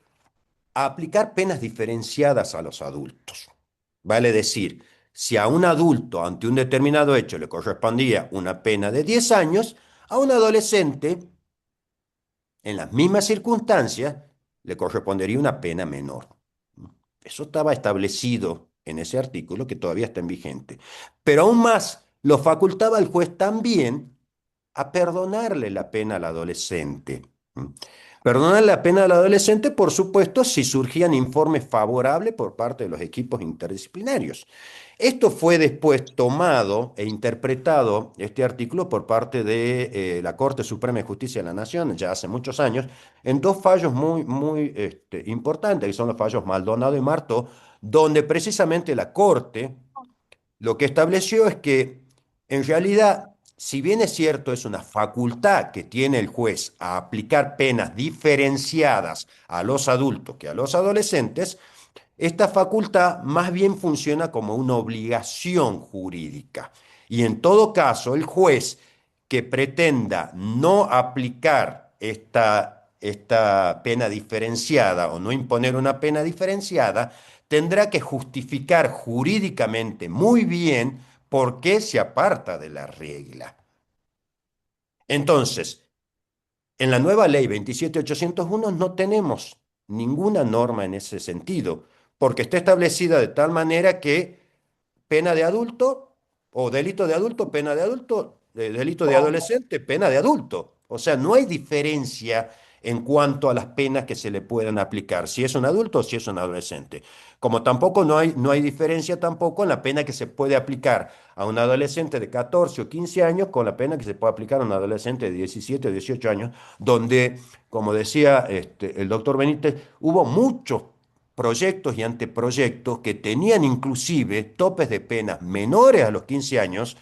a aplicar penas diferenciadas a los adultos. Vale decir, si a un adulto ante un determinado hecho le correspondía una pena de 10 años, a un adolescente, en las mismas circunstancias, le correspondería una pena menor. Eso estaba establecido en ese artículo que todavía está en vigente. Pero aún más, lo facultaba el juez también a perdonarle la pena al adolescente. Perdonar la pena al adolescente, por supuesto, si surgían informes favorables por parte de los equipos interdisciplinarios. Esto fue después tomado e interpretado, este artículo, por parte de la Corte Suprema de Justicia de la Nación, ya hace muchos años, en dos fallos muy importantes, que son los fallos Maldonado y Marto, donde precisamente la Corte lo que estableció es que, en realidad, si bien es cierto, es una facultad que tiene el juez a aplicar penas diferenciadas a los adultos que a los adolescentes, esta facultad más bien funciona como una obligación jurídica. Y en todo caso, el juez que pretenda no aplicar esta pena diferenciada o no imponer una pena diferenciada, tendrá que justificar jurídicamente muy bien por qué se aparta de la regla. Entonces, en la nueva ley 27801 no tenemos ninguna norma en ese sentido, porque está establecida de tal manera que pena de adulto o delito de adulto, pena de adulto, delito de adolescente, pena de adulto. O sea, no hay diferencia en cuanto a las penas que se le puedan aplicar, si es un adulto o si es un adolescente. Como tampoco no hay diferencia tampoco en la pena que se puede aplicar a un adolescente de 14 o 15 años con la pena que se puede aplicar a un adolescente de 17 o 18 años, donde, como decía el doctor Benítez, hubo muchos proyectos y anteproyectos que tenían inclusive topes de penas menores a los 15 años,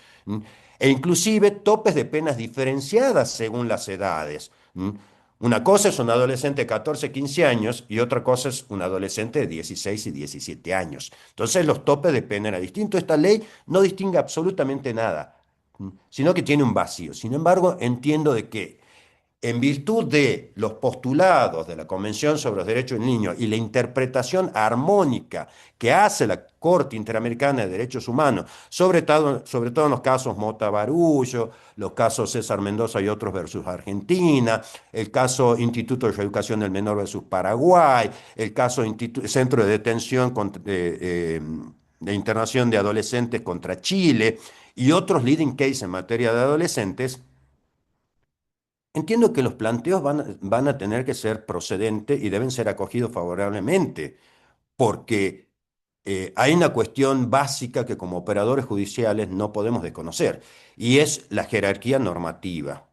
e inclusive topes de penas diferenciadas según las edades. Una cosa es un adolescente de 14, 15 años y otra cosa es un adolescente de 16 y 17 años. Entonces los topes de pena eran distintos. Esta ley no distingue absolutamente nada, sino que tiene un vacío. Sin embargo, entiendo de que en virtud de los postulados de la Convención sobre los Derechos del Niño y la interpretación armónica que hace la Corte Interamericana de Derechos Humanos, sobre todo en los casos Mota Barullo, los casos César Mendoza y otros versus Argentina, el caso Instituto de Reeducación del Menor versus Paraguay, el caso Centro de Detención de Internación de Adolescentes contra Chile y otros leading cases en materia de adolescentes. Entiendo que los planteos van a tener que ser procedentes y deben ser acogidos favorablemente, porque hay una cuestión básica que como operadores judiciales no podemos desconocer, y es la jerarquía normativa.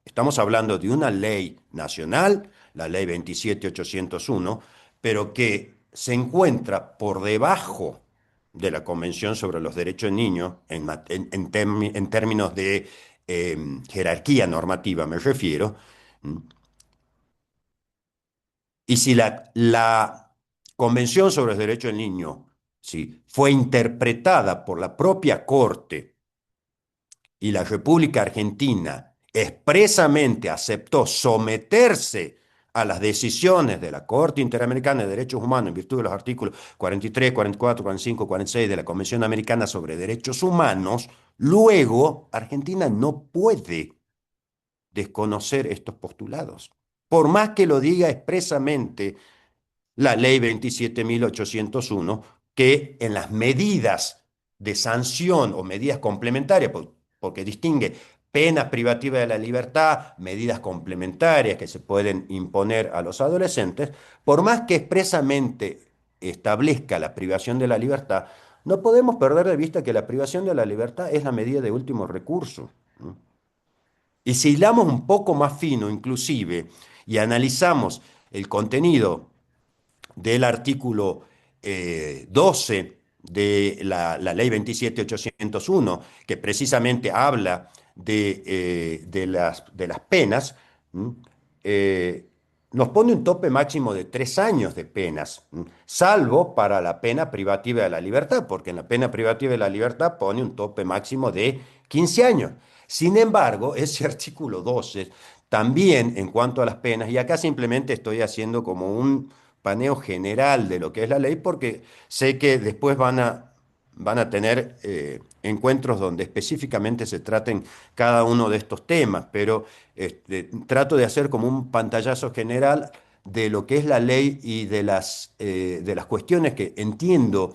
Estamos hablando de una ley nacional, la ley 27801, pero que se encuentra por debajo de la Convención sobre los Derechos del Niño en términos de jerarquía normativa, me refiero. Y si la Convención sobre los Derechos del Niño, ¿sí?, fue interpretada por la propia Corte y la República Argentina expresamente aceptó someterse a las decisiones de la Corte Interamericana de Derechos Humanos en virtud de los artículos 43, 44, 45, 46 de la Convención Americana sobre Derechos Humanos, luego Argentina no puede desconocer estos postulados. Por más que lo diga expresamente la ley 27.801, que en las medidas de sanción o medidas complementarias, porque distingue penas privativas de la libertad, medidas complementarias que se pueden imponer a los adolescentes, por más que expresamente establezca la privación de la libertad, no podemos perder de vista que la privación de la libertad es la medida de último recurso. Y si hilamos un poco más fino, inclusive, y analizamos el contenido del artículo 12 de la ley 27.801, que precisamente habla de las penas, eh, nos pone un tope máximo de 3 años de penas, salvo para la pena privativa de la libertad, porque en la pena privativa de la libertad pone un tope máximo de 15 años. Sin embargo, ese artículo 12 también en cuanto a las penas, y acá simplemente estoy haciendo como un paneo general de lo que es la ley, porque sé que después van a tener encuentros donde específicamente se traten cada uno de estos temas, pero trato de hacer como un pantallazo general de lo que es la ley y de las cuestiones que entiendo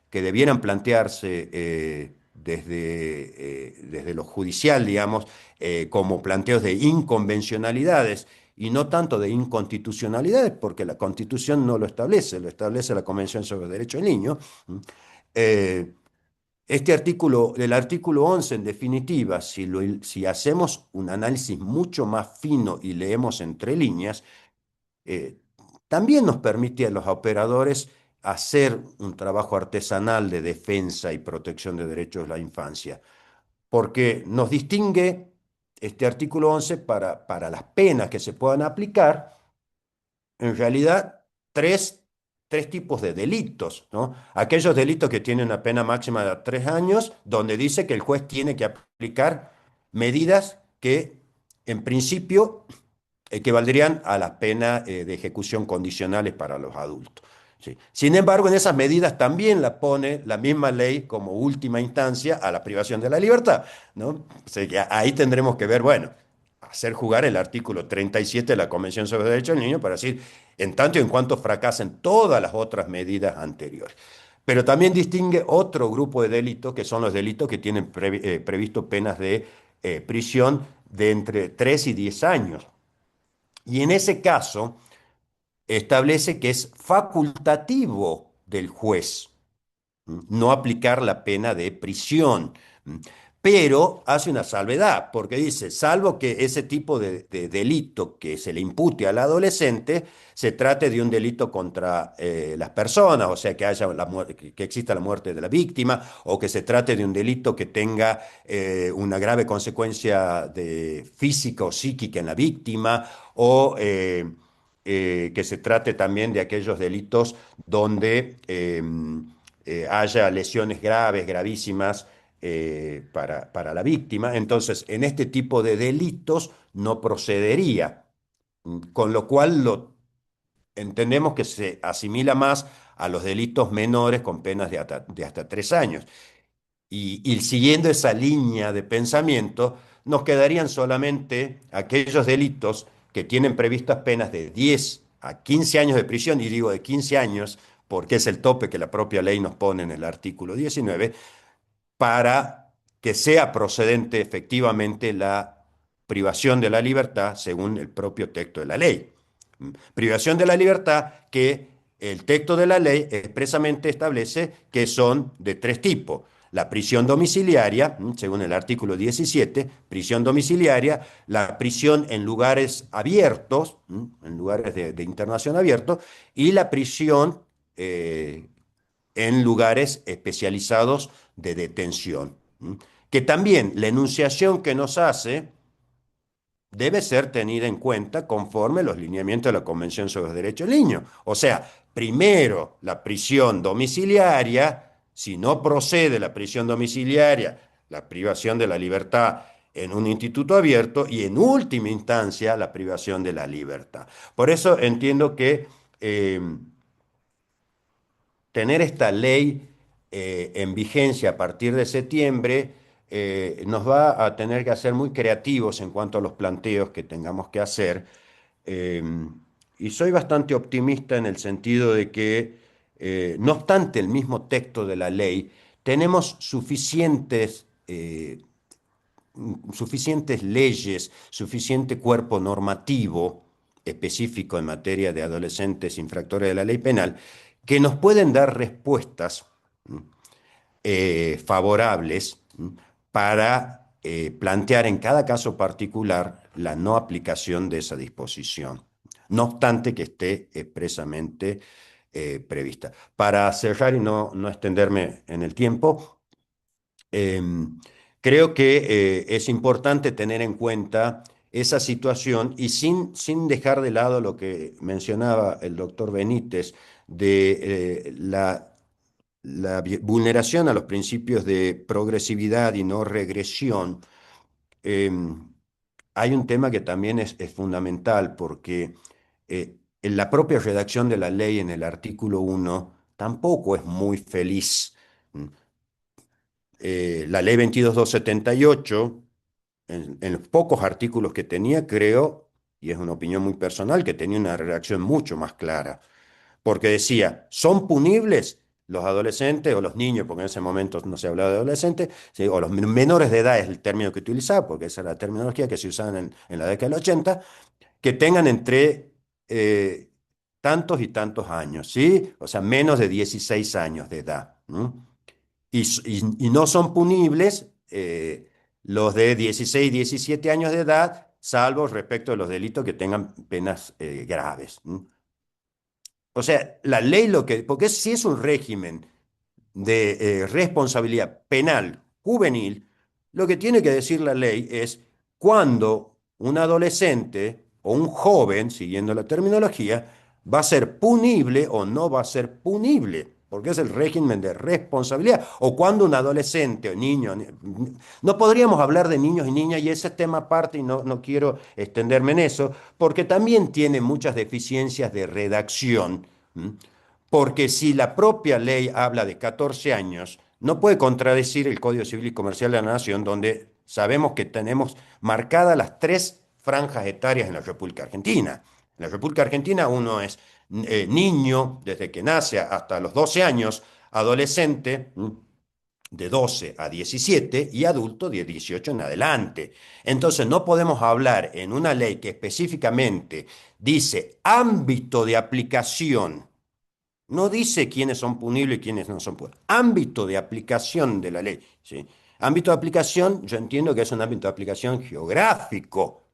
que debieran plantearse desde lo judicial, digamos, como planteos de inconvencionalidades y no tanto de inconstitucionalidades, porque la Constitución no lo establece, lo establece la Convención sobre los Derechos del Niño. el artículo 11, en definitiva, si hacemos un análisis mucho más fino y leemos entre líneas, eh, también nos permite a los operadores hacer un trabajo artesanal de defensa y protección de derechos de la infancia, porque nos distingue este artículo 11 para las penas que se puedan aplicar, en realidad, tres tipos de delitos, ¿no? Aquellos delitos que tienen una pena máxima de 3 años, donde dice que el juez tiene que aplicar medidas que, en principio, equivaldrían a las penas de ejecución condicionales para los adultos. ¿Sí? Sin embargo, en esas medidas también la pone la misma ley como última instancia a la privación de la libertad, ¿no? O sea, que ahí tendremos que ver, bueno, hacer jugar el artículo 37 de la Convención sobre los Derechos del Niño para decir, en tanto y en cuanto fracasen todas las otras medidas anteriores. Pero también distingue otro grupo de delitos, que son los delitos que tienen previsto penas de prisión de entre 3 y 10 años. Y en ese caso establece que es facultativo del juez no aplicar la pena de prisión. Pero hace una salvedad, porque dice, salvo que ese tipo de delito que se le impute al adolescente se trate de un delito contra las personas, o sea, que exista la muerte de la víctima, o que se trate de un delito que tenga una grave consecuencia física o psíquica en la víctima, o que se trate también de aquellos delitos donde haya lesiones graves, gravísimas para la víctima. Entonces, en este tipo de delitos no procedería, con lo cual entendemos que se asimila más a los delitos menores con penas de hasta 3 años. Y siguiendo esa línea de pensamiento, nos quedarían solamente aquellos delitos que tienen previstas penas de 10 a 15 años de prisión, y digo de 15 años porque es el tope que la propia ley nos pone en el artículo 19, para que sea procedente efectivamente la privación de la libertad según el propio texto de la ley. Privación de la libertad que el texto de la ley expresamente establece que son de tres tipos. La prisión domiciliaria, según el artículo 17, prisión domiciliaria, la prisión en lugares abiertos, en lugares de internación abiertos, y la prisión en lugares especializados de detención. Que también la enunciación que nos hace debe ser tenida en cuenta conforme los lineamientos de la Convención sobre los Derechos del Niño. O sea, primero la prisión domiciliaria, si no procede la prisión domiciliaria, la privación de la libertad en un instituto abierto, y en última instancia la privación de la libertad. Por eso entiendo que tener esta ley en vigencia a partir de septiembre nos va a tener que hacer muy creativos en cuanto a los planteos que tengamos que hacer. eh, y soy bastante optimista en el sentido de que, no obstante el mismo texto de la ley, tenemos suficientes leyes, suficiente cuerpo normativo específico en materia de adolescentes infractores de la ley penal, que nos pueden dar respuestas favorables para plantear en cada caso particular la no aplicación de esa disposición, no obstante que esté expresamente prevista. Para cerrar y no extenderme en el tiempo, creo que es importante tener en cuenta esa situación y sin dejar de lado lo que mencionaba el doctor Benítez de la vulneración a los principios de progresividad y no regresión. eh, Hay un tema que también es fundamental porque en la propia redacción de la ley en el artículo 1 tampoco es muy feliz. La ley 22.278, en los pocos artículos que tenía, creo, y es una opinión muy personal, que tenía una redacción mucho más clara, porque decía, son punibles los adolescentes o los niños, porque en ese momento no se hablaba de adolescentes, ¿sí? O los menores de edad es el término que utilizaba, porque esa era la terminología que se usaba en la década del 80, que tengan entre tantos y tantos años, ¿sí? O sea, menos de 16 años de edad. y no son punibles los de 16, 17 años de edad, salvo respecto de los delitos que tengan penas graves. O sea, la ley porque si es un régimen de responsabilidad penal juvenil, lo que tiene que decir la ley es cuando un adolescente o un joven, siguiendo la terminología, va a ser punible o no va a ser punible, porque es el régimen de responsabilidad, o cuando un adolescente o niño, no podríamos hablar de niños y niñas, y ese tema aparte, y no quiero extenderme en eso, porque también tiene muchas deficiencias de redacción. Porque si la propia ley habla de 14 años, no puede contradecir el Código Civil y Comercial de la Nación, donde sabemos que tenemos marcadas las tres franjas etarias en la República Argentina. En la República Argentina uno es niño desde que nace hasta los 12 años, adolescente de 12 a 17 y adulto de 18 en adelante. Entonces no podemos hablar en una ley que específicamente dice ámbito de aplicación. No dice quiénes son punibles y quiénes no son punibles. Ámbito de aplicación de la ley. ¿Sí? Ámbito de aplicación, yo entiendo que es un ámbito de aplicación geográfico,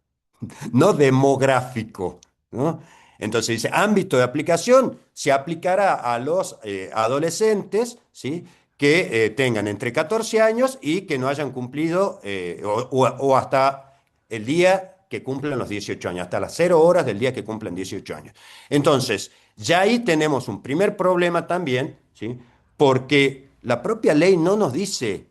no demográfico. ¿No? Entonces dice, ámbito de aplicación se aplicará a los adolescentes, ¿sí? Que tengan entre 14 años y que no hayan cumplido o hasta el día que cumplan los 18 años, hasta las 0 horas del día que cumplan 18 años. Entonces, ya ahí tenemos un primer problema también, ¿sí? Porque la propia ley no nos dice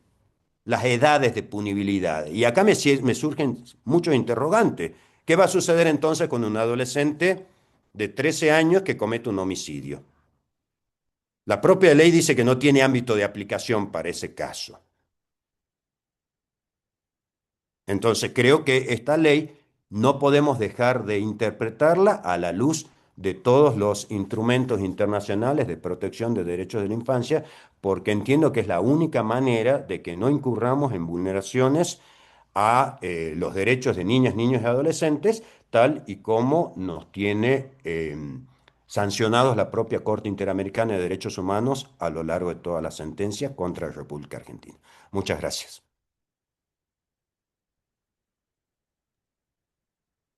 las edades de punibilidad. Y acá me surgen muchos interrogantes. ¿Qué va a suceder entonces con un adolescente de 13 años que comete un homicidio? La propia ley dice que no tiene ámbito de aplicación para ese caso. Entonces creo que esta ley no podemos dejar de interpretarla a la luz de todos los instrumentos internacionales de protección de derechos de la infancia, porque entiendo que es la única manera de que no incurramos en vulneraciones a los derechos de niñas, niños y adolescentes, tal y como nos tiene sancionados la propia Corte Interamericana de Derechos Humanos a lo largo de todas las sentencias contra la República Argentina. Muchas gracias.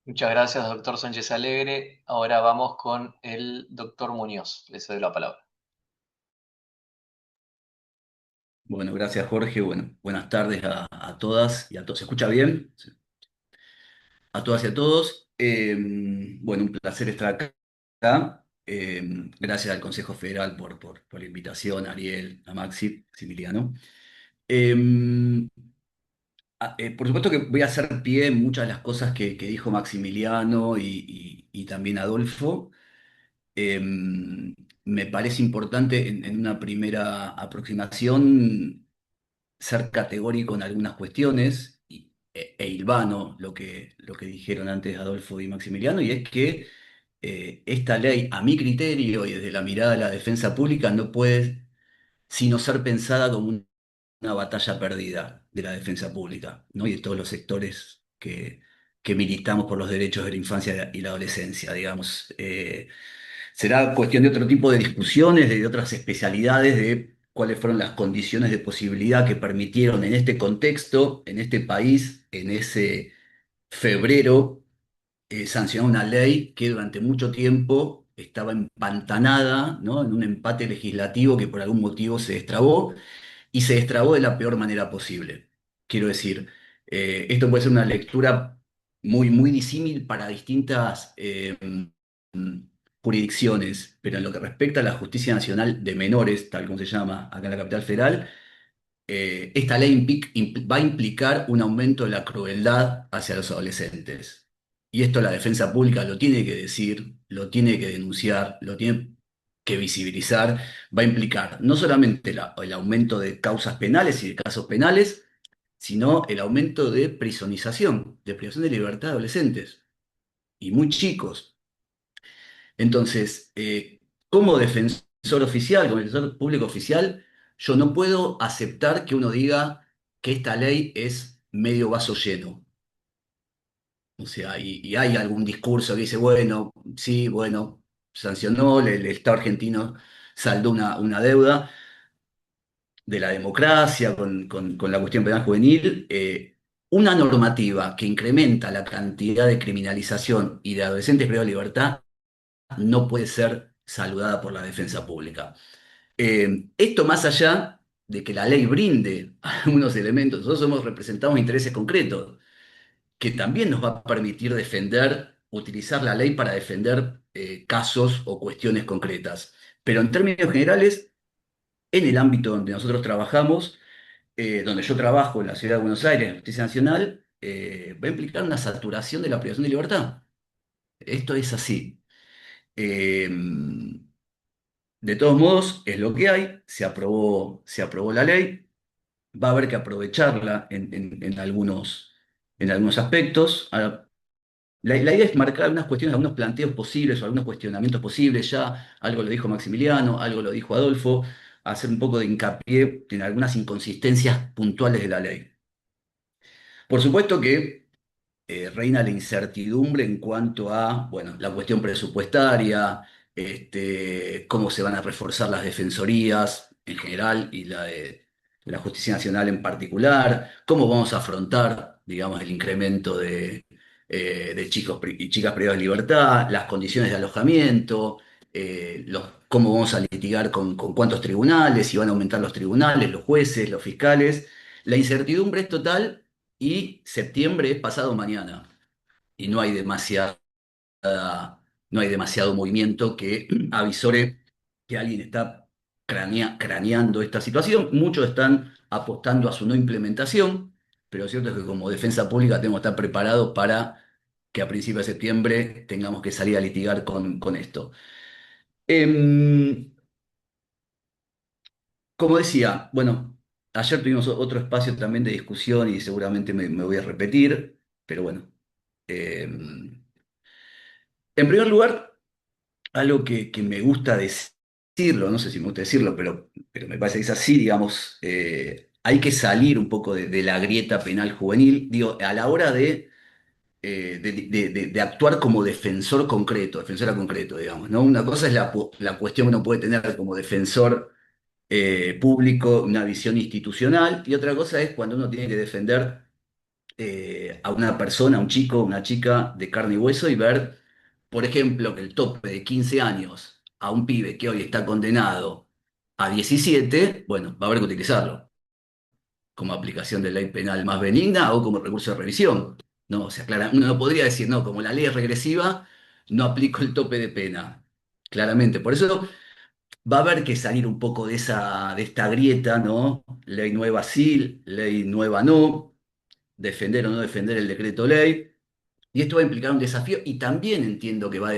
Muchas gracias, doctor Sánchez Alegre. Ahora vamos con el doctor Muñoz. Le cedo la palabra. Bueno, gracias Jorge. Bueno, buenas tardes a todas y a todos. ¿Se escucha bien? Sí. A todas y a todos. Bueno, un placer estar acá. Gracias al Consejo Federal por la invitación, a Ariel, a Maximiliano. Eh, por supuesto que voy a hacer pie en muchas de las cosas que dijo Maximiliano y también Adolfo. Eh, Me parece importante en una primera aproximación ser categórico en algunas cuestiones e hilvano lo que dijeron antes Adolfo y Maximiliano, y es que esta ley, a mi criterio y desde la mirada de la defensa pública, no puede sino ser pensada como una batalla perdida de la defensa pública, ¿no? Y de todos los sectores que militamos por los derechos de la infancia y la adolescencia, digamos. Será cuestión de otro tipo de discusiones, de otras especialidades, de cuáles fueron las condiciones de posibilidad que permitieron en este contexto, en este país, en ese febrero, sancionar una ley que durante mucho tiempo estaba empantanada, ¿no? En un empate legislativo que por algún motivo se destrabó y se destrabó de la peor manera posible. Quiero decir, esto puede ser una lectura muy disímil para distintas jurisdicciones, pero en lo que respecta a la Justicia Nacional de Menores, tal como se llama acá en la capital federal, esta ley va a implicar un aumento de la crueldad hacia los adolescentes. Y esto la defensa pública lo tiene que decir, lo tiene que denunciar, lo tiene que visibilizar. Va a implicar no solamente el aumento de causas penales y de casos penales, sino el aumento de privación de libertad de adolescentes y muy chicos. Entonces, como defensor oficial, como defensor público oficial, yo no puedo aceptar que uno diga que esta ley es medio vaso lleno. O sea, y hay algún discurso que dice, bueno, sí, bueno, sancionó, el Estado argentino saldó una deuda. de la democracia, con la cuestión penal juvenil, una normativa que incrementa la cantidad de criminalización y de adolescentes privados de libertad no puede ser saludada por la defensa pública. Esto más allá de que la ley brinde algunos elementos, nosotros representamos intereses concretos, que también nos va a permitir defender, utilizar la ley para defender casos o cuestiones concretas. Pero en términos generales, en el ámbito donde nosotros trabajamos, donde yo trabajo en la Ciudad de Buenos Aires, en la Justicia Nacional, va a implicar una saturación de la privación de libertad. Esto es así. Eh, de todos modos, es lo que hay, se aprobó la ley, va a haber que aprovecharla en algunos aspectos. Ahora, la idea es marcar algunas cuestiones, algunos planteos posibles o algunos cuestionamientos posibles. Ya algo lo dijo Maximiliano, algo lo dijo Adolfo, hacer un poco de hincapié en algunas inconsistencias puntuales de la ley. Por supuesto que reina la incertidumbre en cuanto a, bueno, la cuestión presupuestaria, cómo se van a reforzar las defensorías en general y la de la Justicia Nacional en particular, cómo vamos a afrontar, digamos, el incremento de chicos y chicas privadas de libertad, las condiciones de alojamiento, cómo vamos a litigar con cuántos tribunales, si van a aumentar los tribunales, los jueces, los fiscales. La incertidumbre es total y septiembre es pasado mañana y no hay demasiado movimiento que avisore que alguien está craneando esta situación. Muchos están apostando a su no implementación, pero lo cierto es que como defensa pública tenemos que estar preparados para que a principios de septiembre tengamos que salir a litigar con esto. Em, Como decía, bueno, ayer tuvimos otro espacio también de discusión y seguramente me voy a repetir, pero bueno. En primer lugar, algo que me gusta decirlo, no sé si me gusta decirlo, pero me parece que es así, digamos, hay que salir un poco de la grieta penal juvenil, digo, a la hora de actuar como defensor concreto, defensora concreto, digamos, ¿no? Una cosa es la cuestión que uno puede tener como defensor público, una visión institucional, y otra cosa es cuando uno tiene que defender a una persona, a un chico, una chica de carne y hueso y ver, por ejemplo, que el tope de 15 años a un pibe que hoy está condenado a 17, bueno, va a haber que utilizarlo como aplicación de ley penal más benigna o como recurso de revisión. No, o sea, uno no podría decir, no, como la ley es regresiva, no aplico el tope de pena. Claramente, por eso va a haber que salir un poco de esta grieta, ¿no? Ley nueva sí, ley nueva no, defender o no defender el decreto ley. Y esto va a implicar un desafío y también entiendo que va a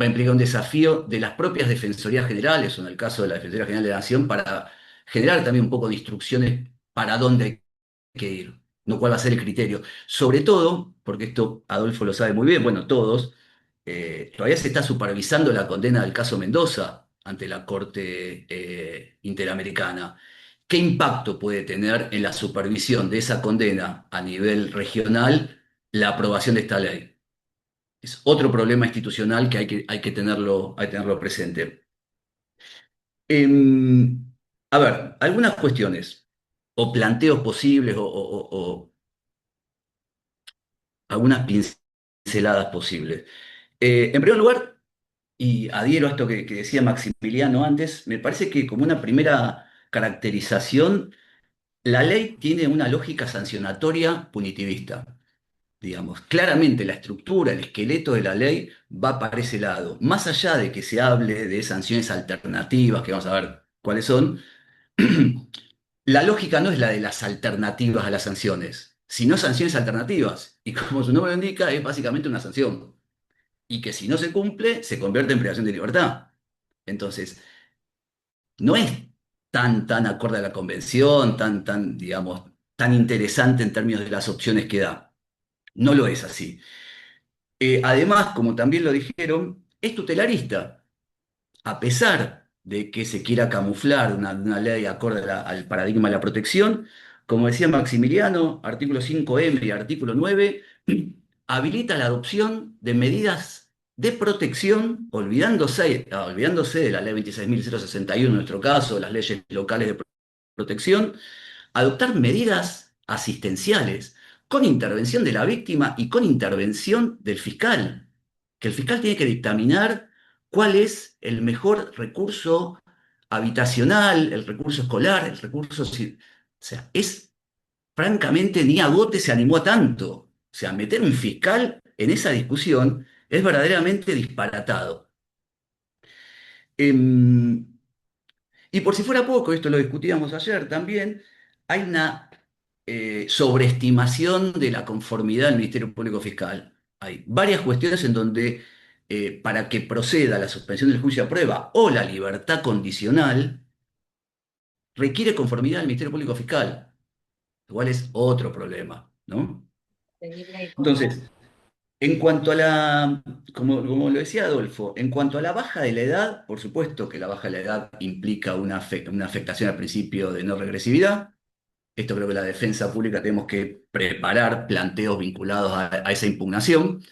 implicar un desafío de las propias defensorías generales, o en el caso de la Defensoría General de la Nación, para generar también un poco de instrucciones para dónde hay que ir, no cuál va a ser el criterio. Sobre todo, porque esto Adolfo lo sabe muy bien, bueno, todos, todavía se está supervisando la condena del caso Mendoza ante la Corte Interamericana. ¿Qué impacto puede tener en la supervisión de esa condena a nivel regional la aprobación de esta ley? Es otro problema institucional que hay que tenerlo presente. Em, a ver, algunas cuestiones o planteos posibles o algunas pinceladas posibles. En primer lugar, y adhiero a esto que decía Maximiliano antes, me parece que como una primera caracterización, la ley tiene una lógica sancionatoria punitivista. Digamos, claramente la estructura, el esqueleto de la ley va para ese lado. Más allá de que se hable de sanciones alternativas, que vamos a ver cuáles son, la lógica no es la de las alternativas a las sanciones, sino sanciones alternativas. Y como su nombre lo indica, es básicamente una sanción. Y que si no se cumple, se convierte en privación de libertad. Entonces, no es tan acorde a la convención, digamos, tan interesante en términos de las opciones que da. No lo es así. Además, como también lo dijeron, es tutelarista, a pesar de que se quiera camuflar una ley acorde al paradigma de la protección, como decía Maximiliano, artículo 5M y artículo 9, habilita la adopción de medidas de protección, olvidándose de la ley 26.061 en nuestro caso, las leyes locales de protección, adoptar medidas asistenciales con intervención de la víctima y con intervención del fiscal, que el fiscal tiene que dictaminar cuál es el mejor recurso habitacional, el recurso escolar, el recurso... O sea, es francamente, ni Agote se animó a tanto. O sea, meter un fiscal en esa discusión es verdaderamente disparatado. Em, y por si fuera poco, esto lo discutíamos ayer también, hay una sobreestimación de la conformidad del Ministerio Público Fiscal. Hay varias cuestiones en donde para que proceda la suspensión del juicio a prueba o la libertad condicional, requiere conformidad del Ministerio Público Fiscal. Igual es otro problema, ¿no? Entonces, en cuanto a como lo decía Adolfo, en cuanto a la baja de la edad, por supuesto que la baja de la edad implica una afectación al principio de no regresividad. Esto creo que la defensa pública tenemos que preparar planteos vinculados a esa impugnación.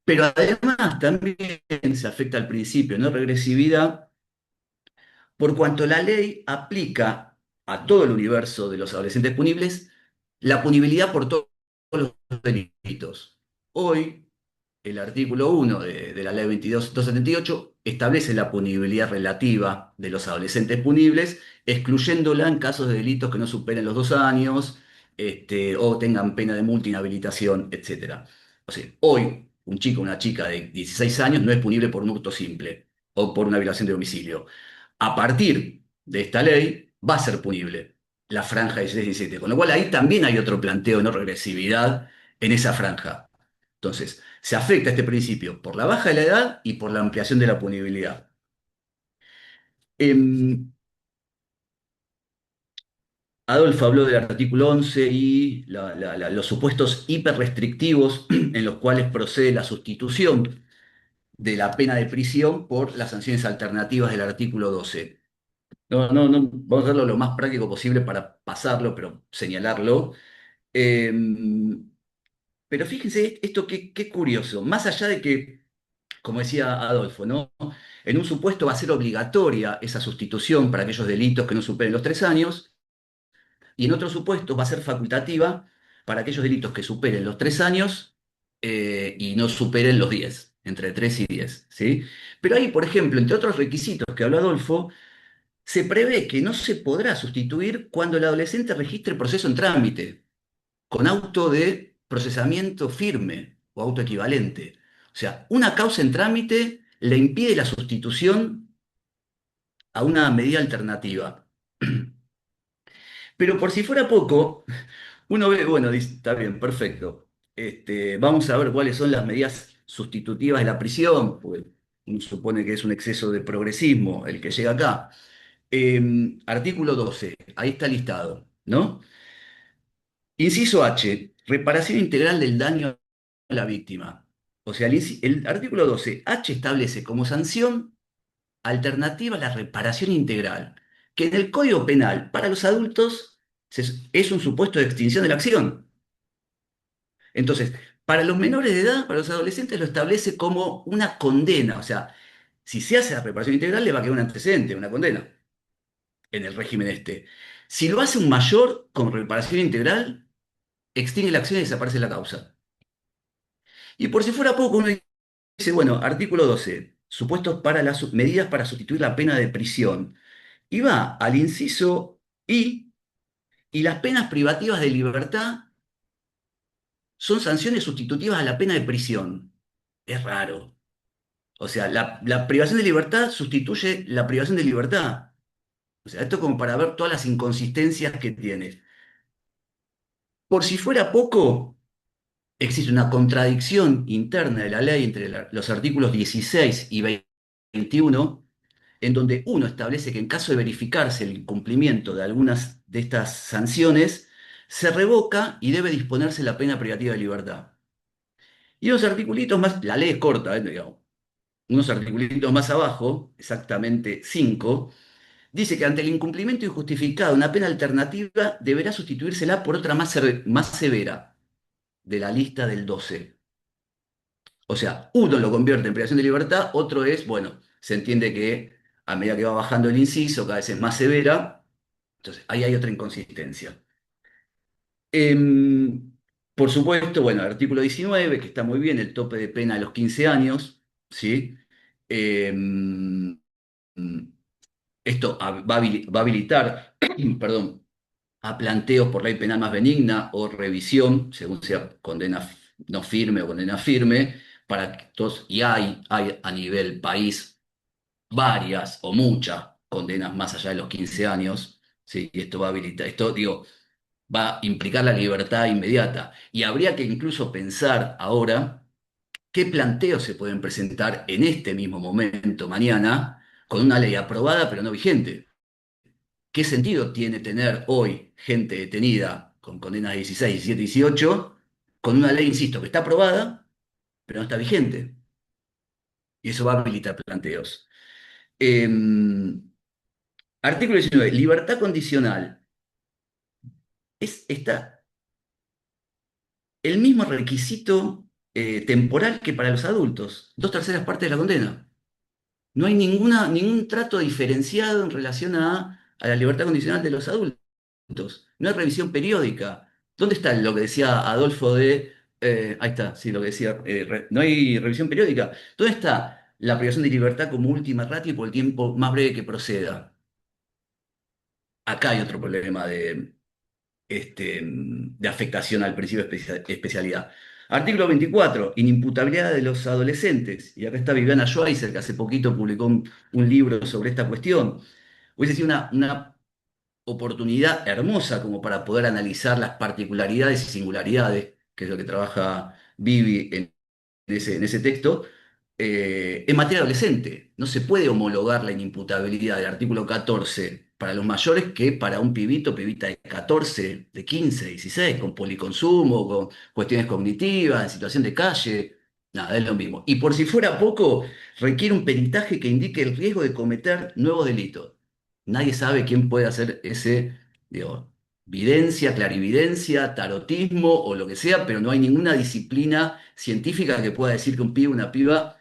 Pero además también se afecta al principio de no regresividad por cuanto la ley aplica a todo el universo de los adolescentes punibles la punibilidad por todos los delitos. Hoy, el artículo 1 de la ley 22.278 establece la punibilidad relativa de los adolescentes punibles, excluyéndola en casos de delitos que no superen los 2 años, o tengan pena de multa, inhabilitación, etc. O sea, hoy un chico o una chica de 16 años no es punible por un hurto simple o por una violación de domicilio. A partir de esta ley va a ser punible la franja de 16-17, con lo cual ahí también hay otro planteo de no regresividad en esa franja. Entonces, se afecta este principio por la baja de la edad y por la ampliación de la punibilidad. Em, Adolfo habló del artículo 11 y los supuestos hiperrestrictivos en los cuales procede la sustitución de la pena de prisión por las sanciones alternativas del artículo 12. No, vamos a hacerlo lo más práctico posible para pasarlo, pero señalarlo. Em, pero fíjense esto qué curioso, más allá de que, como decía Adolfo, ¿no? En un supuesto va a ser obligatoria esa sustitución para aquellos delitos que no superen los 3 años, y en otros supuestos va a ser facultativa para aquellos delitos que superen los 3 años y no superen los 10, entre 3 y 10, ¿sí? Pero ahí, por ejemplo, entre otros requisitos que habló Adolfo, se prevé que no se podrá sustituir cuando el adolescente registre el proceso en trámite, con auto de procesamiento firme o auto equivalente. O sea, una causa en trámite le impide la sustitución a una medida alternativa. Pero por si fuera poco, uno ve, bueno, dice, está bien, perfecto. Vamos a ver cuáles son las medidas sustitutivas de la prisión, porque uno supone que es un exceso de progresismo el que llega acá. Artículo 12, ahí está listado, ¿no? Inciso H, reparación integral del daño a la víctima. O sea, el artículo 12, H establece como sanción alternativa la reparación integral, que en el Código Penal para los adultos es un supuesto de extinción de la acción. Entonces, para los menores de edad, para los adolescentes, lo establece como una condena. O sea, si se hace la reparación integral, le va a quedar un antecedente, una condena, en el régimen este. Si lo hace un mayor con reparación integral, extingue la acción y desaparece la causa. Y por si fuera poco, uno dice, bueno, artículo 12, supuestos para las medidas para sustituir la pena de prisión. Y va al inciso y las penas privativas de libertad son sanciones sustitutivas a la pena de prisión. Es raro. O sea, la privación de libertad sustituye la privación de libertad. O sea, esto como para ver todas las inconsistencias que tiene. Por si fuera poco, existe una contradicción interna de la ley entre los artículos 16 y 21, en donde uno establece que en caso de verificarse el incumplimiento de algunas de estas sanciones, se revoca y debe disponerse la pena privativa de libertad. Y unos articulitos más, la ley es corta, digamos, unos articulitos más abajo, exactamente 5, dice que ante el incumplimiento injustificado de una pena alternativa deberá sustituírsela por otra más severa de la lista del 12. O sea, uno lo convierte en privación de libertad, otro es, bueno, se entiende que a medida que va bajando el inciso, cada vez es más severa, entonces ahí hay otra inconsistencia. Em, por supuesto, bueno, el artículo 19, que está muy bien, el tope de pena a los 15 años, ¿sí? Em, Esto va a habilitar, perdón, a planteos por ley penal más benigna o revisión, según sea condena no firme o condena firme, para que todos, y hay a nivel país varias o muchas condenas más allá de los 15 años, ¿sí? Y esto va a habilitar, esto digo, va a implicar la libertad inmediata. Y habría que incluso pensar ahora qué planteos se pueden presentar en este mismo momento, mañana, con una ley aprobada pero no vigente. ¿Qué sentido tiene tener hoy gente detenida con condenas de 16, 17, 18, con una ley, insisto, que está aprobada, pero no está vigente? Y eso va a habilitar planteos. Eh, Artículo 19, libertad condicional. Está el mismo requisito temporal que para los adultos, 2/3 partes de la condena. No hay ningún trato diferenciado en relación a la libertad condicional de los adultos. No hay revisión periódica. ¿Dónde está lo que decía Adolfo ahí está, sí, lo que decía, no hay revisión periódica? ¿Dónde está la privación de libertad como última ratio y por el tiempo más breve que proceda? Acá hay otro problema de afectación al principio de especialidad. Artículo 24, inimputabilidad de los adolescentes. Y acá está Viviana Schweizer, que hace poquito publicó un libro sobre esta cuestión. Hubiese sido una oportunidad hermosa como para poder analizar las particularidades y singularidades, que es lo que trabaja Vivi en ese texto, en materia adolescente. No se puede homologar la inimputabilidad del artículo 14 para los mayores que para un pibito, pibita de 14, de 15, 16, con policonsumo, con cuestiones cognitivas, en situación de calle. Nada, es lo mismo. Y por si fuera poco, requiere un peritaje que indique el riesgo de cometer nuevos delitos. Nadie sabe quién puede hacer ese, digo, videncia, clarividencia, tarotismo o lo que sea, pero no hay ninguna disciplina científica que pueda decir que un pibe o una piba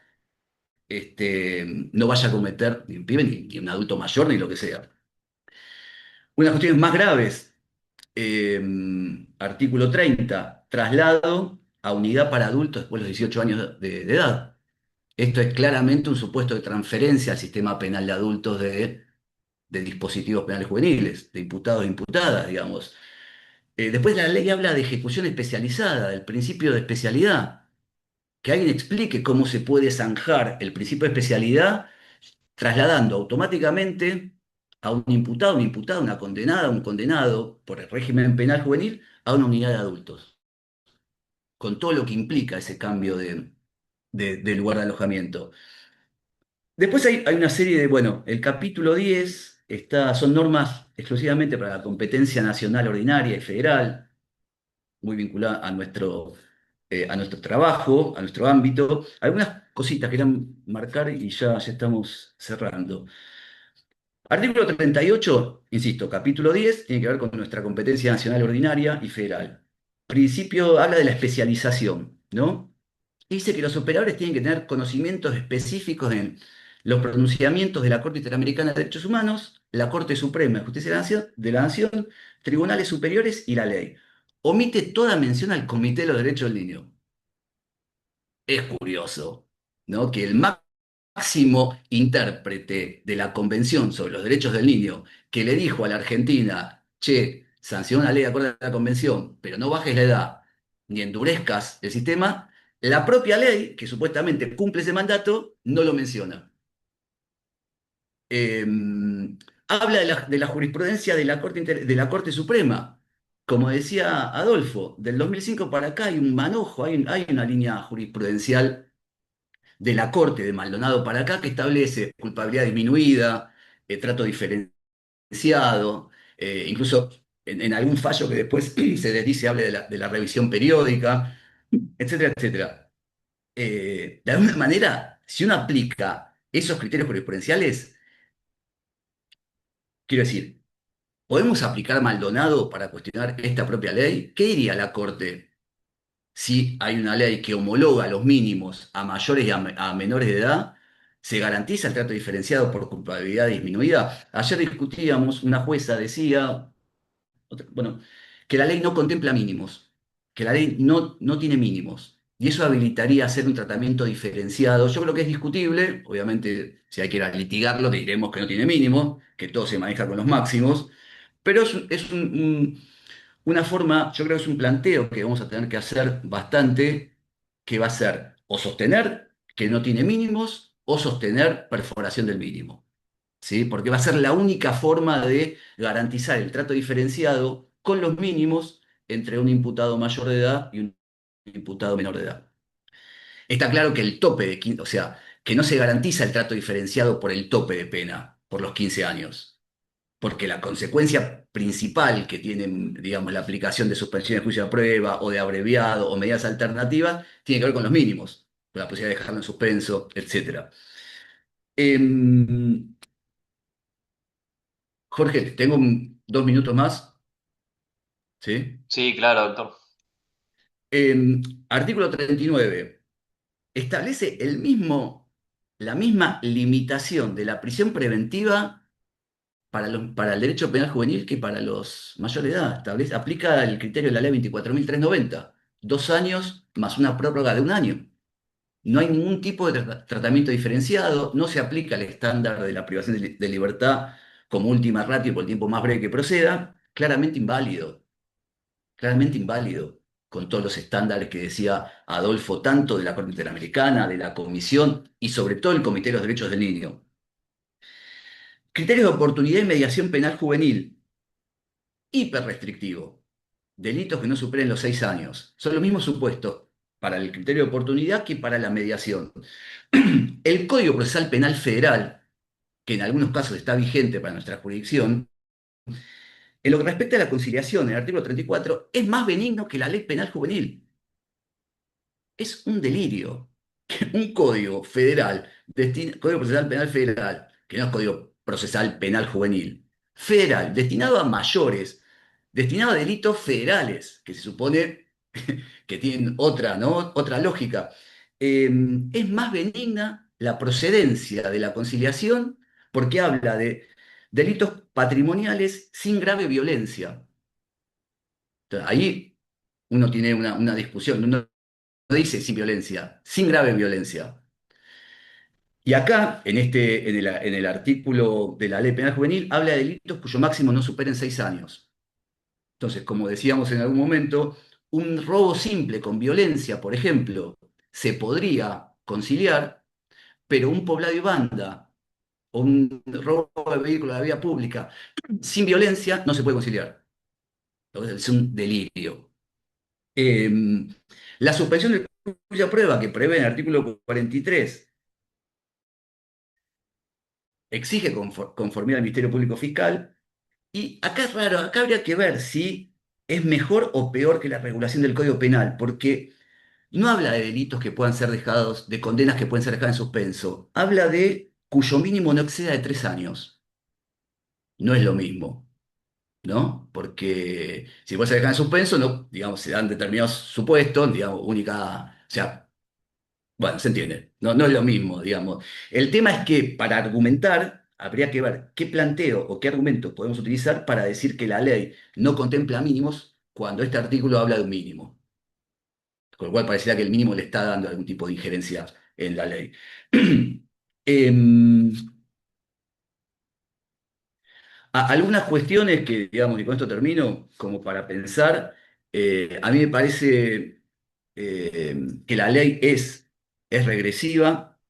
no vaya a cometer, ni un pibe, ni un adulto mayor, ni lo que sea. Unas cuestiones más graves, eh, artículo 30, traslado a unidad para adultos después de los 18 años de edad. Esto es claramente un supuesto de transferencia al sistema penal de adultos de dispositivos penales juveniles, de imputados e imputadas, digamos. Después la ley habla de ejecución especializada, del principio de especialidad. Que alguien explique cómo se puede zanjar el principio de especialidad trasladando automáticamente a un imputado, una imputada, una condenada, un condenado por el régimen penal juvenil a una unidad de adultos, con todo lo que implica ese cambio de lugar de alojamiento. Después hay una serie bueno, el capítulo 10 son normas exclusivamente para la competencia nacional ordinaria y federal, muy vinculada a nuestro trabajo, a nuestro ámbito. Algunas cositas que querían marcar y ya estamos cerrando. Artículo 38, insisto, capítulo 10, tiene que ver con nuestra competencia nacional ordinaria y federal. Principio habla de la especialización, ¿no? Dice que los operadores tienen que tener conocimientos específicos en los pronunciamientos de la Corte Interamericana de Derechos Humanos, la Corte Suprema de Justicia de la Nación, tribunales superiores y la ley. Omite toda mención al Comité de los Derechos del Niño. Es curioso, ¿no? Que el máximo intérprete de la Convención sobre los Derechos del Niño, que le dijo a la Argentina, che, sanciona la ley de acuerdo a la Convención, pero no bajes la edad ni endurezcas el sistema, la propia ley, que supuestamente cumple ese mandato, no lo menciona. Eh, Habla de la jurisprudencia de la Corte Suprema. Como decía Adolfo, del 2005 para acá hay un manojo, hay una línea jurisprudencial de la Corte de Maldonado para acá que establece culpabilidad disminuida, trato diferenciado, incluso en algún fallo que después se desdice hable de la revisión periódica, etcétera, etcétera. De alguna manera, si uno aplica esos criterios jurisprudenciales, quiero decir, ¿podemos aplicar Maldonado para cuestionar esta propia ley? ¿Qué diría la Corte si hay una ley que homologa los mínimos a mayores y a menores de edad, se garantiza el trato diferenciado por culpabilidad disminuida. Ayer discutíamos, una jueza decía, bueno, que la ley no contempla mínimos, que la ley no tiene mínimos. Y eso habilitaría hacer un tratamiento diferenciado. Yo creo que es discutible, obviamente, si hay que ir a litigarlo, diremos que no tiene mínimos, que todo se maneja con los máximos, pero una forma, yo creo que es un planteo que vamos a tener que hacer bastante, que va a ser o sostener que no tiene mínimos o sostener perforación del mínimo. ¿Sí? Porque va a ser la única forma de garantizar el trato diferenciado con los mínimos entre un imputado mayor de edad y un imputado menor de edad. Está claro que el tope de 15, o sea, que no se garantiza el trato diferenciado por el tope de pena, por los 15 años. Porque la consecuencia principal que tiene, digamos, la aplicación de suspensión de juicio de prueba o de abreviado o medidas alternativas tiene que ver con los mínimos, con la posibilidad de dejarlo en suspenso, etc. Em, Jorge, tengo 2 minutos más, ¿sí? Sí, claro, doctor. Artículo 39. Establece la misma limitación de la prisión preventiva para el derecho penal juvenil que para los mayores de edad. Aplica el criterio de la ley 24.390, 2 años más una prórroga de un año. No hay ningún tipo de tratamiento diferenciado, no se aplica el estándar de la privación de libertad como última ratio por el tiempo más breve que proceda, claramente inválido, con todos los estándares que decía Adolfo, tanto de la Corte Interamericana, de la Comisión y sobre todo el Comité de los Derechos del Niño. Criterios de oportunidad y mediación penal juvenil, hiper restrictivo. Delitos que no superen los 6 años. Son los mismos supuestos para el criterio de oportunidad que para la mediación. El Código Procesal Penal Federal, que en algunos casos está vigente para nuestra jurisdicción, en lo que respecta a la conciliación, en el artículo 34, es más benigno que la ley penal juvenil. Es un delirio que un código federal, Código Procesal Penal Federal, que no es Código Procesal Penal Juvenil, federal, destinado a mayores, destinado a delitos federales, que se supone que tienen otra, ¿no? Otra lógica. Es más benigna la procedencia de la conciliación porque habla de delitos patrimoniales sin grave violencia. Entonces, ahí uno tiene una discusión, uno no dice sin violencia, sin grave violencia. Y acá, en el artículo de la Ley Penal Juvenil, habla de delitos cuyo máximo no superen 6 años. Entonces, como decíamos en algún momento, un robo simple con violencia, por ejemplo, se podría conciliar, pero un poblado y banda o un robo de vehículo de la vía pública sin violencia no se puede conciliar. Entonces, es un delirio. Eh, la suspensión del juicio a prueba que prevé en el artículo 43 exige conformidad al Ministerio Público Fiscal. Y acá es raro, acá habría que ver si es mejor o peor que la regulación del Código Penal, porque no habla de delitos que puedan ser dejados, de condenas que pueden ser dejadas en suspenso. Habla de cuyo mínimo no exceda de 3 años. No es lo mismo, ¿no? Porque si puede ser dejada en suspenso, no, digamos, se dan determinados supuestos, digamos, única, o sea, bueno, se entiende, no es lo mismo, digamos. El tema es que para argumentar habría que ver qué planteo o qué argumentos podemos utilizar para decir que la ley no contempla mínimos cuando este artículo habla de un mínimo. Con lo cual pareciera que el mínimo le está dando algún tipo de injerencia en la ley. Em, Algunas cuestiones que, digamos, y con esto termino, como para pensar, a mí me parece que la ley es regresiva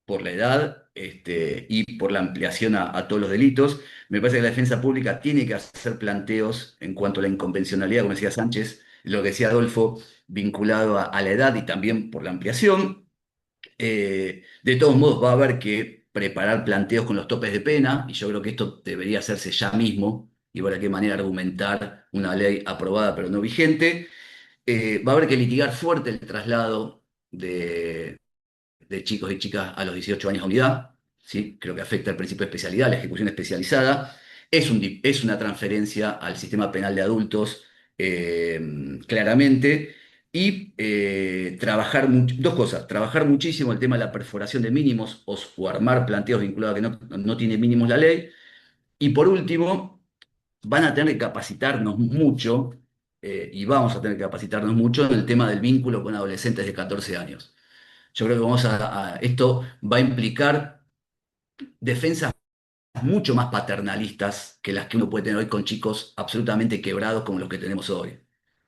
por la edad y por la ampliación a todos los delitos. Me parece que la defensa pública tiene que hacer planteos en cuanto a la inconvencionalidad, como decía Sánchez, lo que decía Adolfo, vinculado a la edad y también por la ampliación. De todos modos, va a haber que preparar planteos con los topes de pena, y yo creo que esto debería hacerse ya mismo, y ver de qué manera argumentar una ley aprobada pero no vigente. Va a haber que litigar fuerte el traslado de chicos y chicas a los 18 años a unidad, ¿sí? Creo que afecta el principio de especialidad, la ejecución especializada. Es una transferencia al sistema penal de adultos, claramente. y trabajar, dos cosas, trabajar muchísimo el tema de la perforación de mínimos o armar planteos vinculados a que no tiene mínimos la ley. Y por último, van a tener que capacitarnos mucho, y vamos a tener que capacitarnos mucho en el tema del vínculo con adolescentes de 14 años. Yo creo que esto va a implicar defensas mucho más paternalistas que las que uno puede tener hoy con chicos absolutamente quebrados como los que tenemos hoy.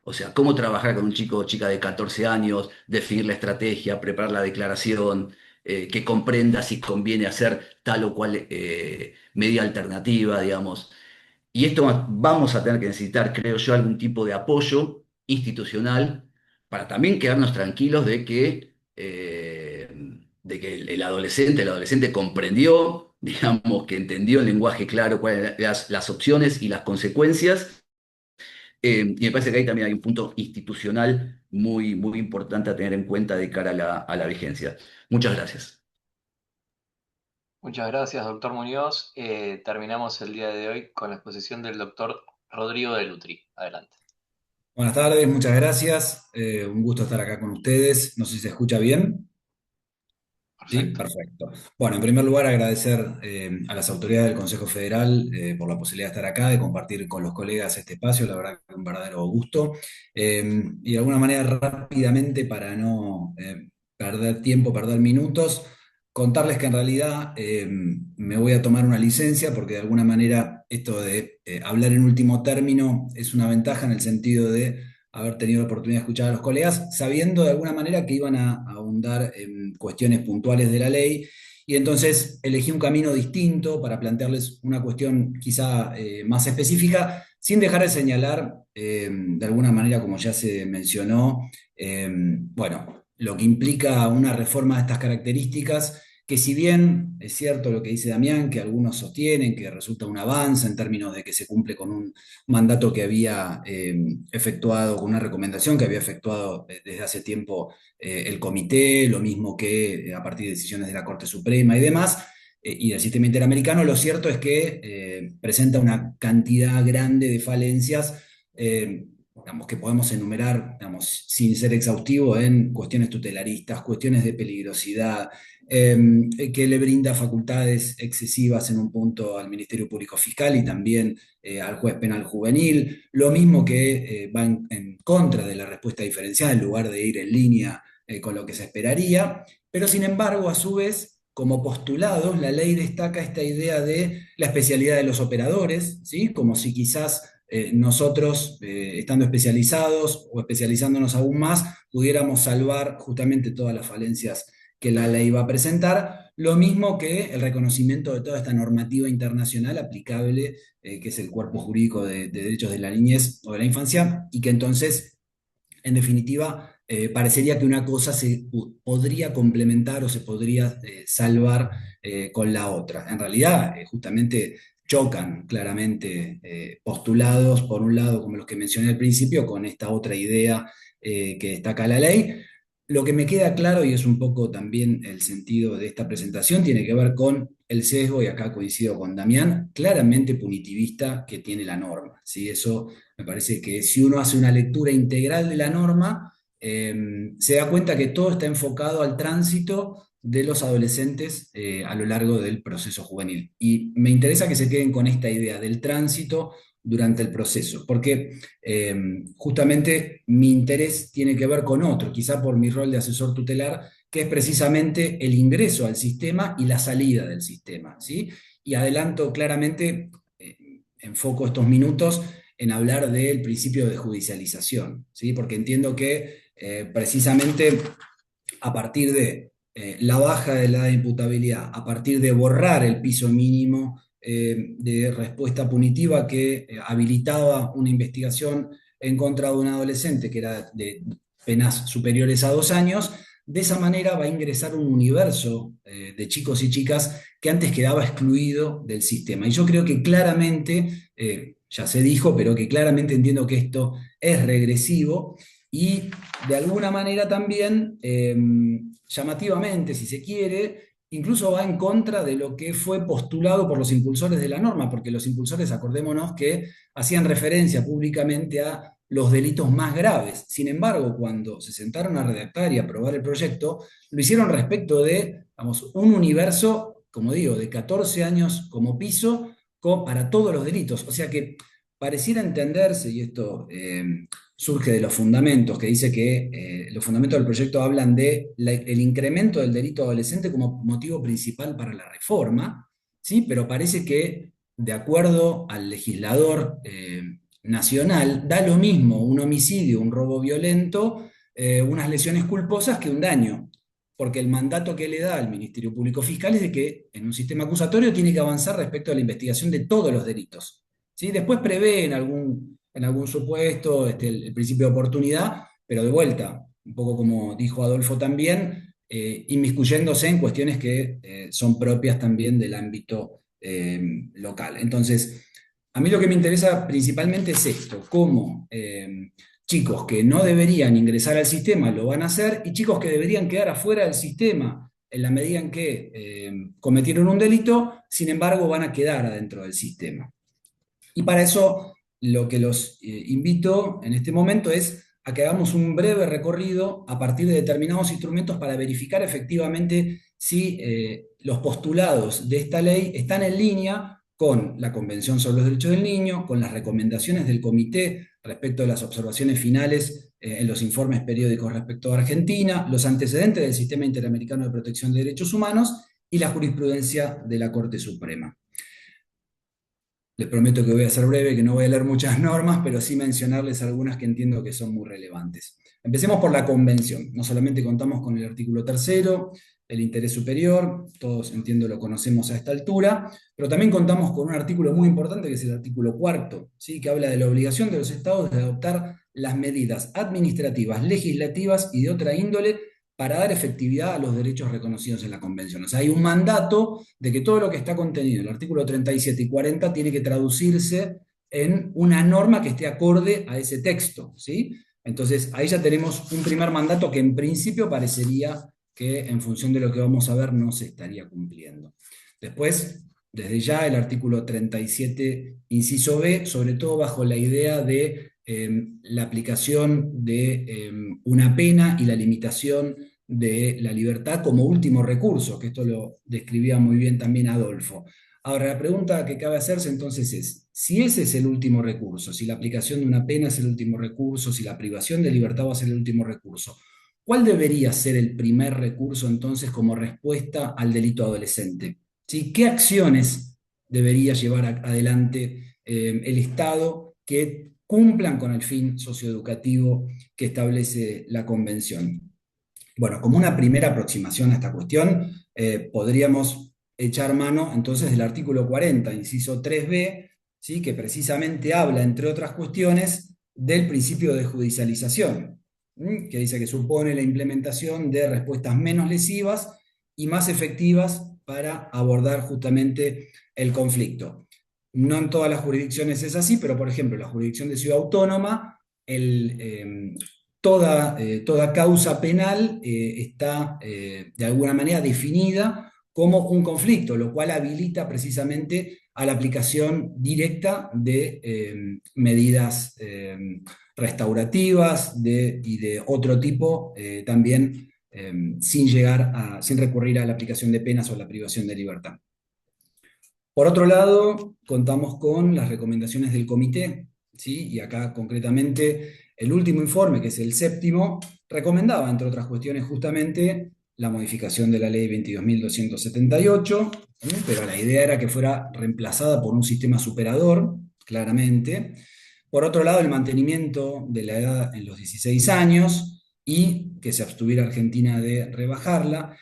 O sea, cómo trabajar con un chico o chica de 14 años, definir la estrategia, preparar la declaración, que comprenda si conviene hacer tal o cual medida alternativa, digamos. Y esto vamos a tener que necesitar, creo yo, algún tipo de apoyo institucional para también quedarnos tranquilos de que el adolescente comprendió, digamos, que entendió en lenguaje claro cuáles eran las opciones y las consecuencias. Y me parece que ahí también hay un punto institucional muy, muy importante a tener en cuenta de cara a la vigencia. Muchas gracias. Muchas gracias, doctor Muñoz. Terminamos el día de hoy con la exposición del doctor Rodrigo de Lutri. Adelante. Buenas tardes, muchas gracias. Un gusto estar acá con ustedes. No sé si se escucha bien. Sí, Perfecto. perfecto. Bueno, en primer lugar, agradecer a las autoridades del Consejo Federal por la posibilidad de estar acá, de compartir con los colegas este espacio, la verdad que un verdadero gusto. Y de alguna manera, rápidamente, para no perder tiempo, perder minutos, contarles que en realidad me voy a tomar una licencia, porque de alguna manera esto de hablar en último término es una ventaja en el sentido de haber tenido la oportunidad de escuchar a los colegas, sabiendo de alguna manera que iban a ahondar en cuestiones puntuales de la ley, y entonces elegí un camino distinto para plantearles una cuestión quizá más específica, sin dejar de señalar, de alguna manera, como ya se mencionó, bueno, lo que implica una reforma de estas características, que si bien es cierto lo que dice Damián, que algunos sostienen que resulta un avance en términos de que se cumple con un mandato que había efectuado, con una recomendación que había efectuado desde hace tiempo el comité, lo mismo que a partir de decisiones de la Corte Suprema y demás, y del sistema interamericano. Lo cierto es que presenta una cantidad grande de falencias, digamos, que podemos enumerar, digamos, sin ser exhaustivo, en cuestiones tutelaristas, cuestiones de peligrosidad, que le brinda facultades excesivas en un punto al Ministerio Público Fiscal y también al juez penal juvenil, lo mismo que va en contra de la respuesta diferencial en lugar de ir en línea con lo que se esperaría, pero sin embargo, a su vez, como postulados, la ley destaca esta idea de la especialidad de los operadores, ¿sí? Como si quizás nosotros, estando especializados o especializándonos aún más, pudiéramos salvar justamente todas las falencias que la ley va a presentar, lo mismo que el reconocimiento de toda esta normativa internacional aplicable, que es el cuerpo jurídico de derechos de la niñez o de la infancia, y que entonces, en definitiva, parecería que una cosa se podría complementar o se podría salvar con la otra. En realidad, justamente chocan claramente postulados, por un lado, como los que mencioné al principio, con esta otra idea que destaca la ley. Lo que me queda claro, y es un poco también el sentido de esta presentación, tiene que ver con el sesgo, y acá coincido con Damián, claramente punitivista que tiene la norma, ¿sí? Eso me parece que si uno hace una lectura integral de la norma, se da cuenta que todo está enfocado al tránsito de los adolescentes a lo largo del proceso juvenil. Y me interesa que se queden con esta idea del tránsito durante el proceso, porque justamente mi interés tiene que ver con otro, quizá por mi rol de asesor tutelar, que es precisamente el ingreso al sistema y la salida del sistema, ¿sí? Y adelanto claramente, enfoco estos minutos en hablar del principio de judicialización, ¿sí? Porque entiendo que precisamente a partir de la baja de la edad de imputabilidad, a partir de borrar el piso mínimo de respuesta punitiva que habilitaba una investigación en contra de un adolescente que era de penas superiores a 2 años, de esa manera va a ingresar un universo de chicos y chicas que antes quedaba excluido del sistema. Y yo creo que claramente, ya se dijo, pero que claramente entiendo que esto es regresivo y de alguna manera también, llamativamente, si se quiere, incluso va en contra de lo que fue postulado por los impulsores de la norma, porque los impulsores, acordémonos que hacían referencia públicamente a los delitos más graves. Sin embargo, cuando se sentaron a redactar y aprobar el proyecto, lo hicieron respecto de, vamos, un universo, como digo, de 14 años como piso para todos los delitos. O sea que pareciera entenderse, y esto surge de los fundamentos, que dice que los fundamentos del proyecto hablan de el incremento del delito adolescente como motivo principal para la reforma, ¿sí? Pero parece que, de acuerdo al legislador nacional, da lo mismo un homicidio, un robo violento, unas lesiones culposas que un daño, porque el mandato que le da al Ministerio Público Fiscal es de que en un sistema acusatorio tiene que avanzar respecto a la investigación de todos los delitos, ¿sí? Después prevé en algún supuesto el principio de oportunidad, pero de vuelta, un poco como dijo Adolfo también, inmiscuyéndose en cuestiones que son propias también del ámbito local. Entonces, a mí lo que me interesa principalmente es esto, cómo chicos que no deberían ingresar al sistema lo van a hacer y chicos que deberían quedar afuera del sistema en la medida en que cometieron un delito, sin embargo van a quedar adentro del sistema. Y para eso lo que los invito en este momento es a que hagamos un breve recorrido a partir de determinados instrumentos para verificar efectivamente si los postulados de esta ley están en línea con la Convención sobre los Derechos del Niño, con las recomendaciones del Comité respecto a las observaciones finales en los informes periódicos respecto a Argentina, los antecedentes del Sistema Interamericano de Protección de Derechos Humanos y la jurisprudencia de la Corte Suprema. Les prometo que voy a ser breve, que no voy a leer muchas normas, pero sí mencionarles algunas que entiendo que son muy relevantes. Empecemos por la Convención. No solamente contamos con el artículo 3º, el interés superior, todos entiendo lo conocemos a esta altura, pero también contamos con un artículo muy importante que es el artículo 4º, ¿sí? Que habla de la obligación de los estados de adoptar las medidas administrativas, legislativas y de otra índole para dar efectividad a los derechos reconocidos en la Convención. O sea, hay un mandato de que todo lo que está contenido en el artículo 37 y 40 tiene que traducirse en una norma que esté acorde a ese texto, ¿sí? Entonces, ahí ya tenemos un primer mandato que en principio parecería que en función de lo que vamos a ver no se estaría cumpliendo. Después, desde ya el artículo 37, inciso B, sobre todo bajo la idea de la aplicación de una pena y la limitación de la libertad como último recurso, que esto lo describía muy bien también Adolfo. Ahora, la pregunta que cabe hacerse entonces es, si ese es el último recurso, si la aplicación de una pena es el último recurso, si la privación de libertad va a ser el último recurso, ¿cuál debería ser el primer recurso entonces como respuesta al delito adolescente? ¿Sí? ¿Qué acciones debería llevar adelante el Estado que cumplan con el fin socioeducativo que establece la Convención? Bueno, como una primera aproximación a esta cuestión, podríamos echar mano entonces del artículo 40, inciso 3b, ¿sí? Que precisamente habla, entre otras cuestiones, del principio de judicialización, que dice que supone la implementación de respuestas menos lesivas y más efectivas para abordar justamente el conflicto. No en todas las jurisdicciones es así, pero por ejemplo, la jurisdicción de Ciudad Autónoma, toda causa penal está de alguna manera definida como un conflicto, lo cual habilita precisamente a la aplicación directa de medidas restaurativas y de otro tipo también sin recurrir a la aplicación de penas o la privación de libertad. Por otro lado, contamos con las recomendaciones del comité, ¿sí? Y acá concretamente el último informe, que es el 7º, recomendaba, entre otras cuestiones, justamente la modificación de la ley 22.278, pero la idea era que fuera reemplazada por un sistema superador, claramente. Por otro lado, el mantenimiento de la edad en los 16 años y que se abstuviera Argentina de rebajarla,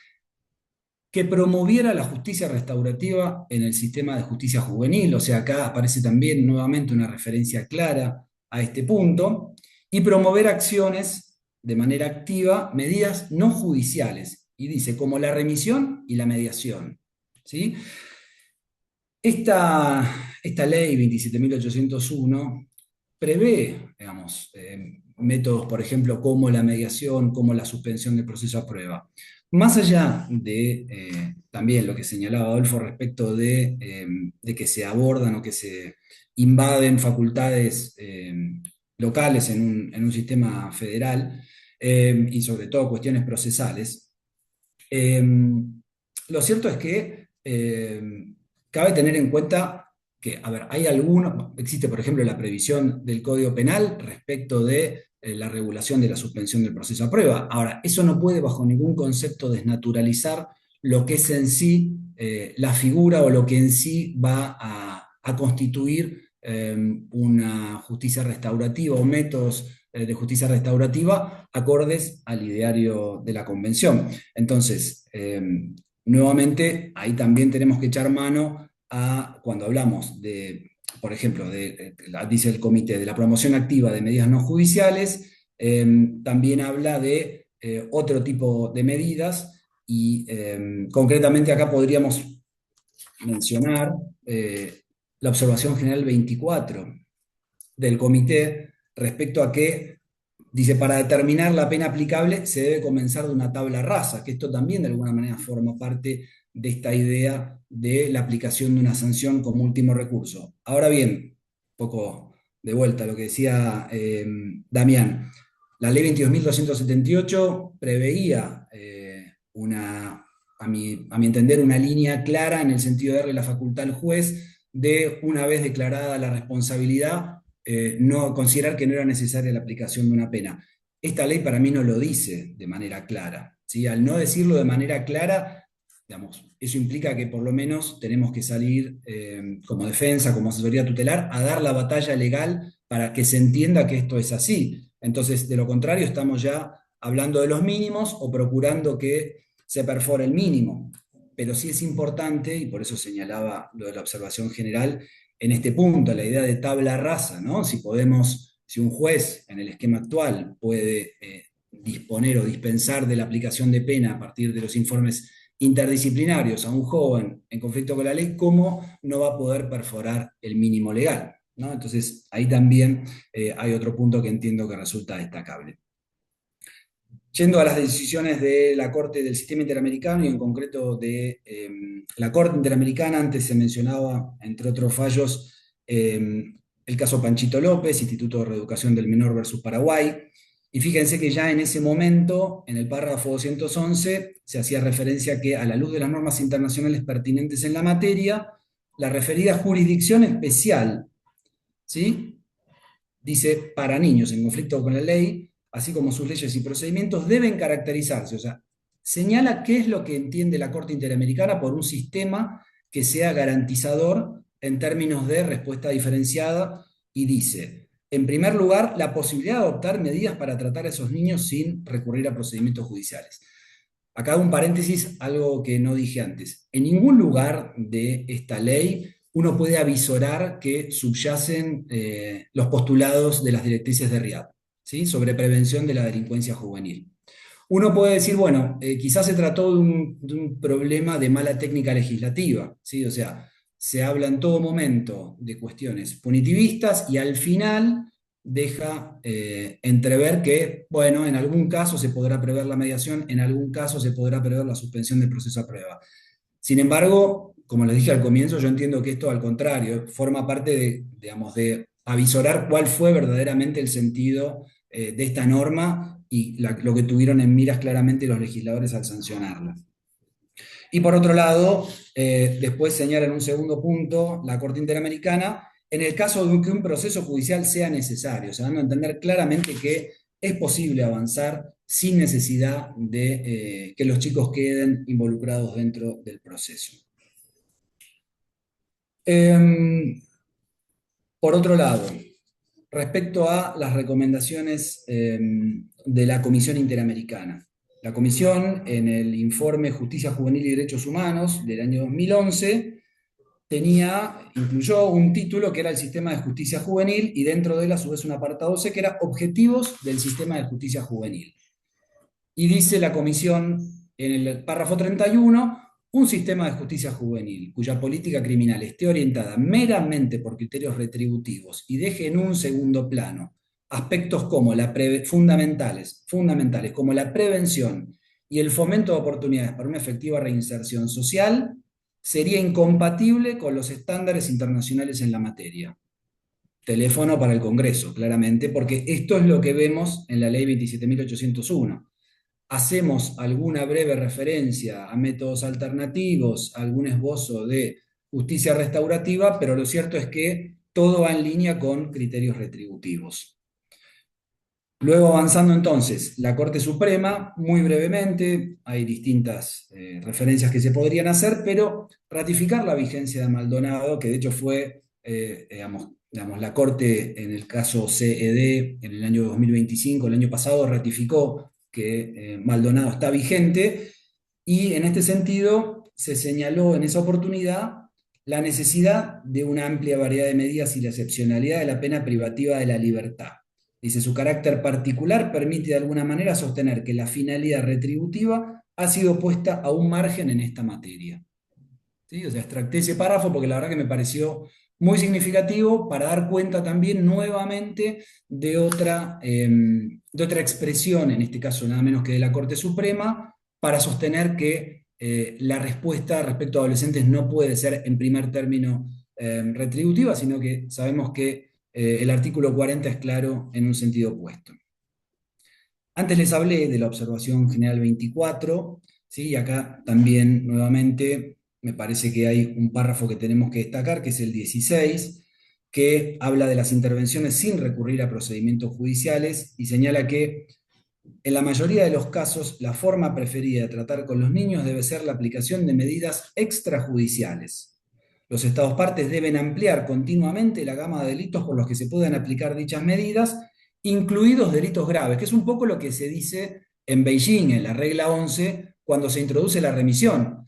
que promoviera la justicia restaurativa en el sistema de justicia juvenil, o sea, acá aparece también nuevamente una referencia clara a este punto, y promover acciones de manera activa, medidas no judiciales, y dice, como la remisión y la mediación, ¿sí? Esta ley 27.801 prevé, digamos, métodos, por ejemplo, como la mediación, como la suspensión del proceso a prueba. Más allá de también lo que señalaba Adolfo respecto de que se abordan o que se invaden facultades locales en un sistema federal, y sobre todo cuestiones procesales. Lo cierto es que cabe tener en cuenta que, a ver, existe por ejemplo la previsión del Código Penal respecto de la regulación de la suspensión del proceso a prueba. Ahora, eso no puede bajo ningún concepto desnaturalizar lo que es en sí la figura o lo que en sí va a constituir una justicia restaurativa o métodos de justicia restaurativa acordes al ideario de la Convención. Entonces, nuevamente, ahí también tenemos que echar mano a, cuando hablamos de, por ejemplo, dice el comité, de la promoción activa de medidas no judiciales, también habla de otro tipo de medidas y concretamente acá podríamos mencionar la observación general 24 del comité respecto a que dice, para determinar la pena aplicable se debe comenzar de una tabla rasa, que esto también de alguna manera forma parte de esta idea de la aplicación de una sanción como último recurso. Ahora bien, un poco de vuelta a lo que decía Damián, la ley 22.278 preveía a mi entender, una línea clara en el sentido de darle la facultad al juez de, una vez declarada la responsabilidad, no considerar que no era necesaria la aplicación de una pena. Esta ley para mí no lo dice de manera clara, ¿sí? Al no decirlo de manera clara, digamos, eso implica que por lo menos tenemos que salir como defensa, como asesoría tutelar, a dar la batalla legal para que se entienda que esto es así. Entonces, de lo contrario, estamos ya hablando de los mínimos o procurando que se perfore el mínimo. Pero sí es importante, y por eso señalaba lo de la observación general, en este punto, la idea de tabla rasa, ¿no? Si un juez en el esquema actual puede disponer o dispensar de la aplicación de pena a partir de los informes interdisciplinarios a un joven en conflicto con la ley, ¿cómo no va a poder perforar el mínimo legal? ¿No? Entonces, ahí también hay otro punto que entiendo que resulta destacable. Yendo a las decisiones de la Corte del Sistema Interamericano y en concreto de la Corte Interamericana, antes se mencionaba, entre otros fallos, el caso Panchito López, Instituto de Reeducación del Menor versus Paraguay, y fíjense que ya en ese momento, en el párrafo 211, se hacía referencia que a la luz de las normas internacionales pertinentes en la materia, la referida jurisdicción especial, ¿sí? Dice, para niños en conflicto con la ley, así como sus leyes y procedimientos, deben caracterizarse, o sea, señala qué es lo que entiende la Corte Interamericana por un sistema que sea garantizador en términos de respuesta diferenciada, y dice, en primer lugar, la posibilidad de adoptar medidas para tratar a esos niños sin recurrir a procedimientos judiciales. Acá un paréntesis, algo que no dije antes. En ningún lugar de esta ley uno puede avisorar que subyacen los postulados de las directrices de Riad, ¿sí? Sobre prevención de la delincuencia juvenil. Uno puede decir, bueno, quizás se trató de un problema de mala técnica legislativa, ¿sí? O sea, se habla en todo momento de cuestiones punitivistas y al final deja entrever que, bueno, en algún caso se podrá prever la mediación, en algún caso se podrá prever la suspensión del proceso a prueba. Sin embargo, como les dije al comienzo, yo entiendo que esto, al contrario, forma parte de, digamos, de avisorar cuál fue verdaderamente el sentido de esta norma y lo que tuvieron en miras claramente los legisladores al sancionarla. Y por otro lado, después señala en un segundo punto la Corte Interamericana, en el caso de que un proceso judicial sea necesario, o sea, dando a entender claramente que es posible avanzar sin necesidad de que los chicos queden involucrados dentro del proceso. Por otro lado, respecto a las recomendaciones de la Comisión Interamericana. La Comisión, en el informe Justicia Juvenil y Derechos Humanos del año 2011, incluyó un título que era el Sistema de Justicia Juvenil, y dentro de él, a su vez, un apartado C que era Objetivos del Sistema de Justicia Juvenil. Y dice la Comisión, en el párrafo 31, un sistema de justicia juvenil cuya política criminal esté orientada meramente por criterios retributivos y deje en un segundo plano aspectos como fundamentales como la prevención y el fomento de oportunidades para una efectiva reinserción social, sería incompatible con los estándares internacionales en la materia. teléfono para el Congreso, claramente, porque esto es lo que vemos en la ley 27.801. Hacemos alguna breve referencia a métodos alternativos, algún esbozo de justicia restaurativa, pero lo cierto es que todo va en línea con criterios retributivos. Luego avanzando entonces, la Corte Suprema, muy brevemente, hay distintas referencias que se podrían hacer, pero ratificar la vigencia de Maldonado, que de hecho fue, digamos, la Corte en el caso CED en el año 2025, el año pasado, ratificó que Maldonado está vigente, y en este sentido se señaló en esa oportunidad la necesidad de una amplia variedad de medidas y la excepcionalidad de la pena privativa de la libertad. Dice, su carácter particular permite de alguna manera sostener que la finalidad retributiva ha sido puesta a un margen en esta materia. ¿Sí? O sea, extracté ese párrafo porque la verdad que me pareció muy significativo para dar cuenta también nuevamente de otra expresión, en este caso nada menos que de la Corte Suprema, para sostener que la respuesta respecto a adolescentes no puede ser en primer término retributiva, sino que sabemos que el artículo 40 es claro en un sentido opuesto. Antes les hablé de la observación general 24, ¿sí? Y acá también nuevamente me parece que hay un párrafo que tenemos que destacar, que es el 16, que habla de las intervenciones sin recurrir a procedimientos judiciales y señala que en la mayoría de los casos la forma preferida de tratar con los niños debe ser la aplicación de medidas extrajudiciales. Los Estados partes deben ampliar continuamente la gama de delitos por los que se pueden aplicar dichas medidas, incluidos delitos graves, que es un poco lo que se dice en Beijing, en la regla 11, cuando se introduce la remisión.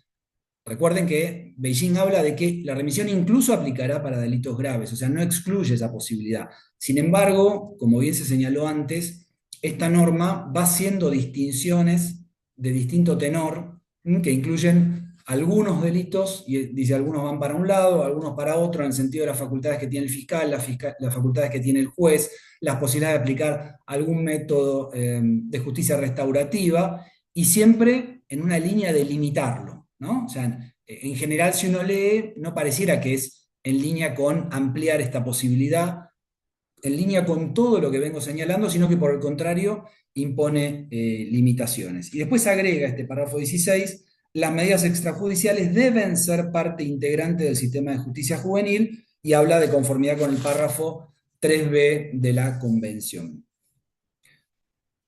Recuerden que Beijing habla de que la remisión incluso aplicará para delitos graves, o sea, no excluye esa posibilidad. Sin embargo, como bien se señaló antes, esta norma va haciendo distinciones de distinto tenor, que incluyen algunos delitos, y dice algunos van para un lado, algunos para otro, en el sentido de las facultades que tiene el fiscal, las facultades que tiene el juez, las posibilidades de aplicar algún método de justicia restaurativa, y siempre en una línea de limitarlo, ¿no? O sea, en general, si uno lee, no pareciera que es en línea con ampliar esta posibilidad, en línea con todo lo que vengo señalando, sino que por el contrario impone limitaciones. Y después agrega este párrafo 16, las medidas extrajudiciales deben ser parte integrante del sistema de justicia juvenil, y habla de conformidad con el párrafo 3b de la Convención.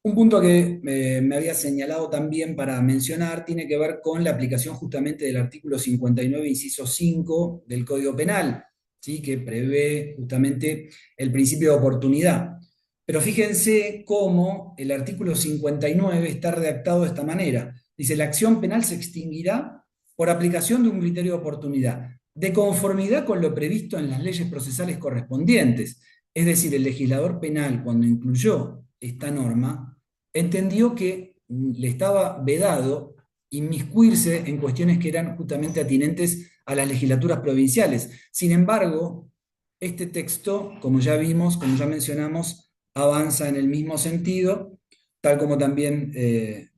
Un punto que me había señalado también para mencionar tiene que ver con la aplicación justamente del artículo 59, inciso 5 del Código Penal, ¿sí? Que prevé justamente el principio de oportunidad. Pero fíjense cómo el artículo 59 está redactado de esta manera. Dice, la acción penal se extinguirá por aplicación de un criterio de oportunidad, de conformidad con lo previsto en las leyes procesales correspondientes. Es decir, el legislador penal, cuando incluyó esta norma, entendió que le estaba vedado inmiscuirse en cuestiones que eran justamente atinentes a las legislaturas provinciales. Sin embargo, este texto, como ya vimos, como ya mencionamos, avanza en el mismo sentido, tal como también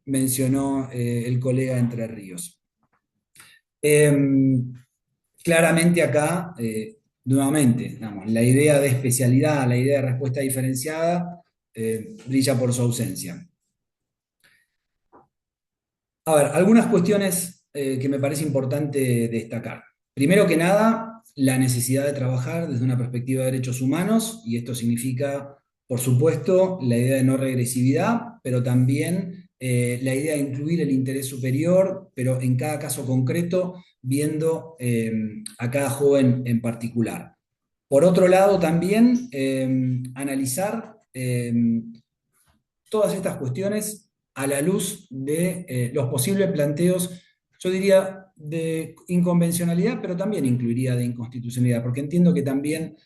mencionó el colega Entre Ríos. Claramente acá, nuevamente, digamos, la idea de especialidad, la idea de respuesta diferenciada, brilla por su ausencia. A ver, algunas cuestiones que me parece importante destacar. Primero que nada, la necesidad de trabajar desde una perspectiva de derechos humanos, y esto significa, por supuesto, la idea de no regresividad, pero también la idea de incluir el interés superior, pero en cada caso concreto, viendo a cada joven en particular. Por otro lado, también analizar todas estas cuestiones a la luz de los posibles planteos, yo diría, de inconvencionalidad, pero también incluiría de inconstitucionalidad, porque entiendo que también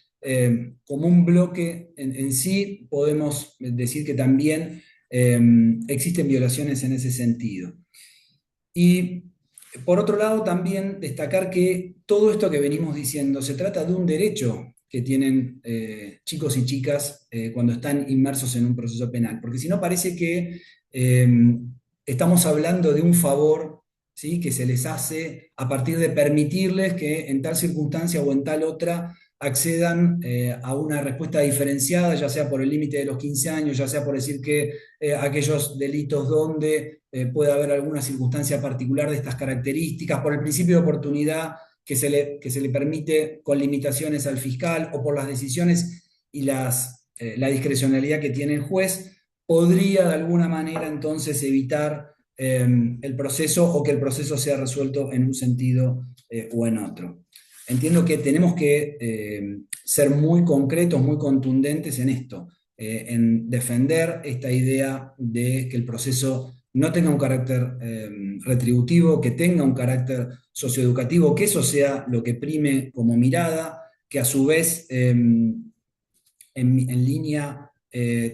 como un bloque en sí podemos decir que también existen violaciones en ese sentido. Y por otro lado, también destacar que todo esto que venimos diciendo se trata de un derecho que tienen chicos y chicas cuando están inmersos en un proceso penal, porque si no parece que estamos hablando de un favor, ¿sí? Que se les hace a partir de permitirles que en tal circunstancia o en tal otra accedan a una respuesta diferenciada, ya sea por el límite de los 15 años, ya sea por decir que aquellos delitos donde puede haber alguna circunstancia particular de estas características, por el principio de oportunidad que se le permite con limitaciones al fiscal, o por las decisiones y la discrecionalidad que tiene el juez, podría de alguna manera entonces evitar el proceso, o que el proceso sea resuelto en un sentido o en otro. Entiendo que tenemos que ser muy concretos, muy contundentes en esto, en defender esta idea de que el proceso no tenga un carácter retributivo, que tenga un carácter socioeducativo, que eso sea lo que prime como mirada, que a su vez en línea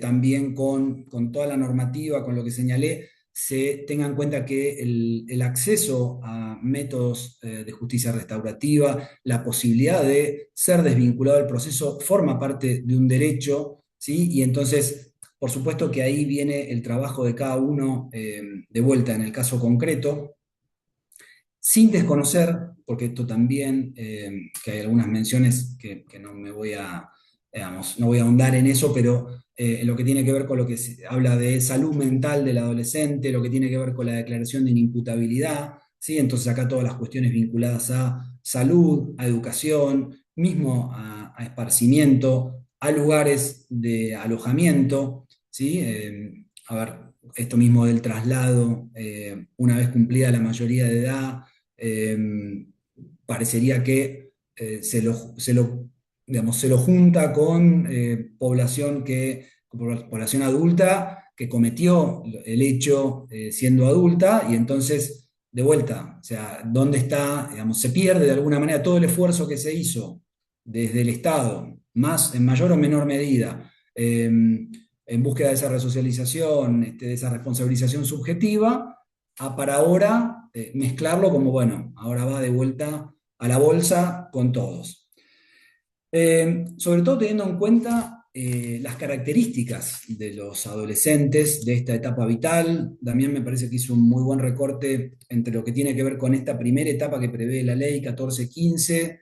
también con toda la normativa, con lo que señalé, se tenga en cuenta que el acceso a métodos de justicia restaurativa, la posibilidad de ser desvinculado del proceso, forma parte de un derecho, ¿sí? Y entonces, por supuesto que ahí viene el trabajo de cada uno de vuelta en el caso concreto, sin desconocer, porque esto también, que hay algunas menciones que no me voy a, digamos, no voy a ahondar en eso, pero en lo que tiene que ver con lo que se habla de salud mental del adolescente, lo que tiene que ver con la declaración de inimputabilidad, ¿sí? Entonces acá todas las cuestiones vinculadas a salud, a educación, mismo a esparcimiento, a lugares de alojamiento, ¿sí? A ver, esto mismo del traslado, una vez cumplida la mayoría de edad, eh, parecería que digamos, se lo junta con población adulta que cometió el hecho siendo adulta, y entonces, de vuelta, o sea, ¿dónde está? Digamos, se pierde de alguna manera todo el esfuerzo que se hizo desde el Estado, más, en mayor o menor medida, en búsqueda de esa resocialización, de esa responsabilización subjetiva, para ahora mezclarlo como, bueno, ahora va de vuelta a la bolsa con todos. Sobre todo teniendo en cuenta las características de los adolescentes de esta etapa vital. También me parece que hizo un muy buen recorte entre lo que tiene que ver con esta primera etapa que prevé la ley 1415,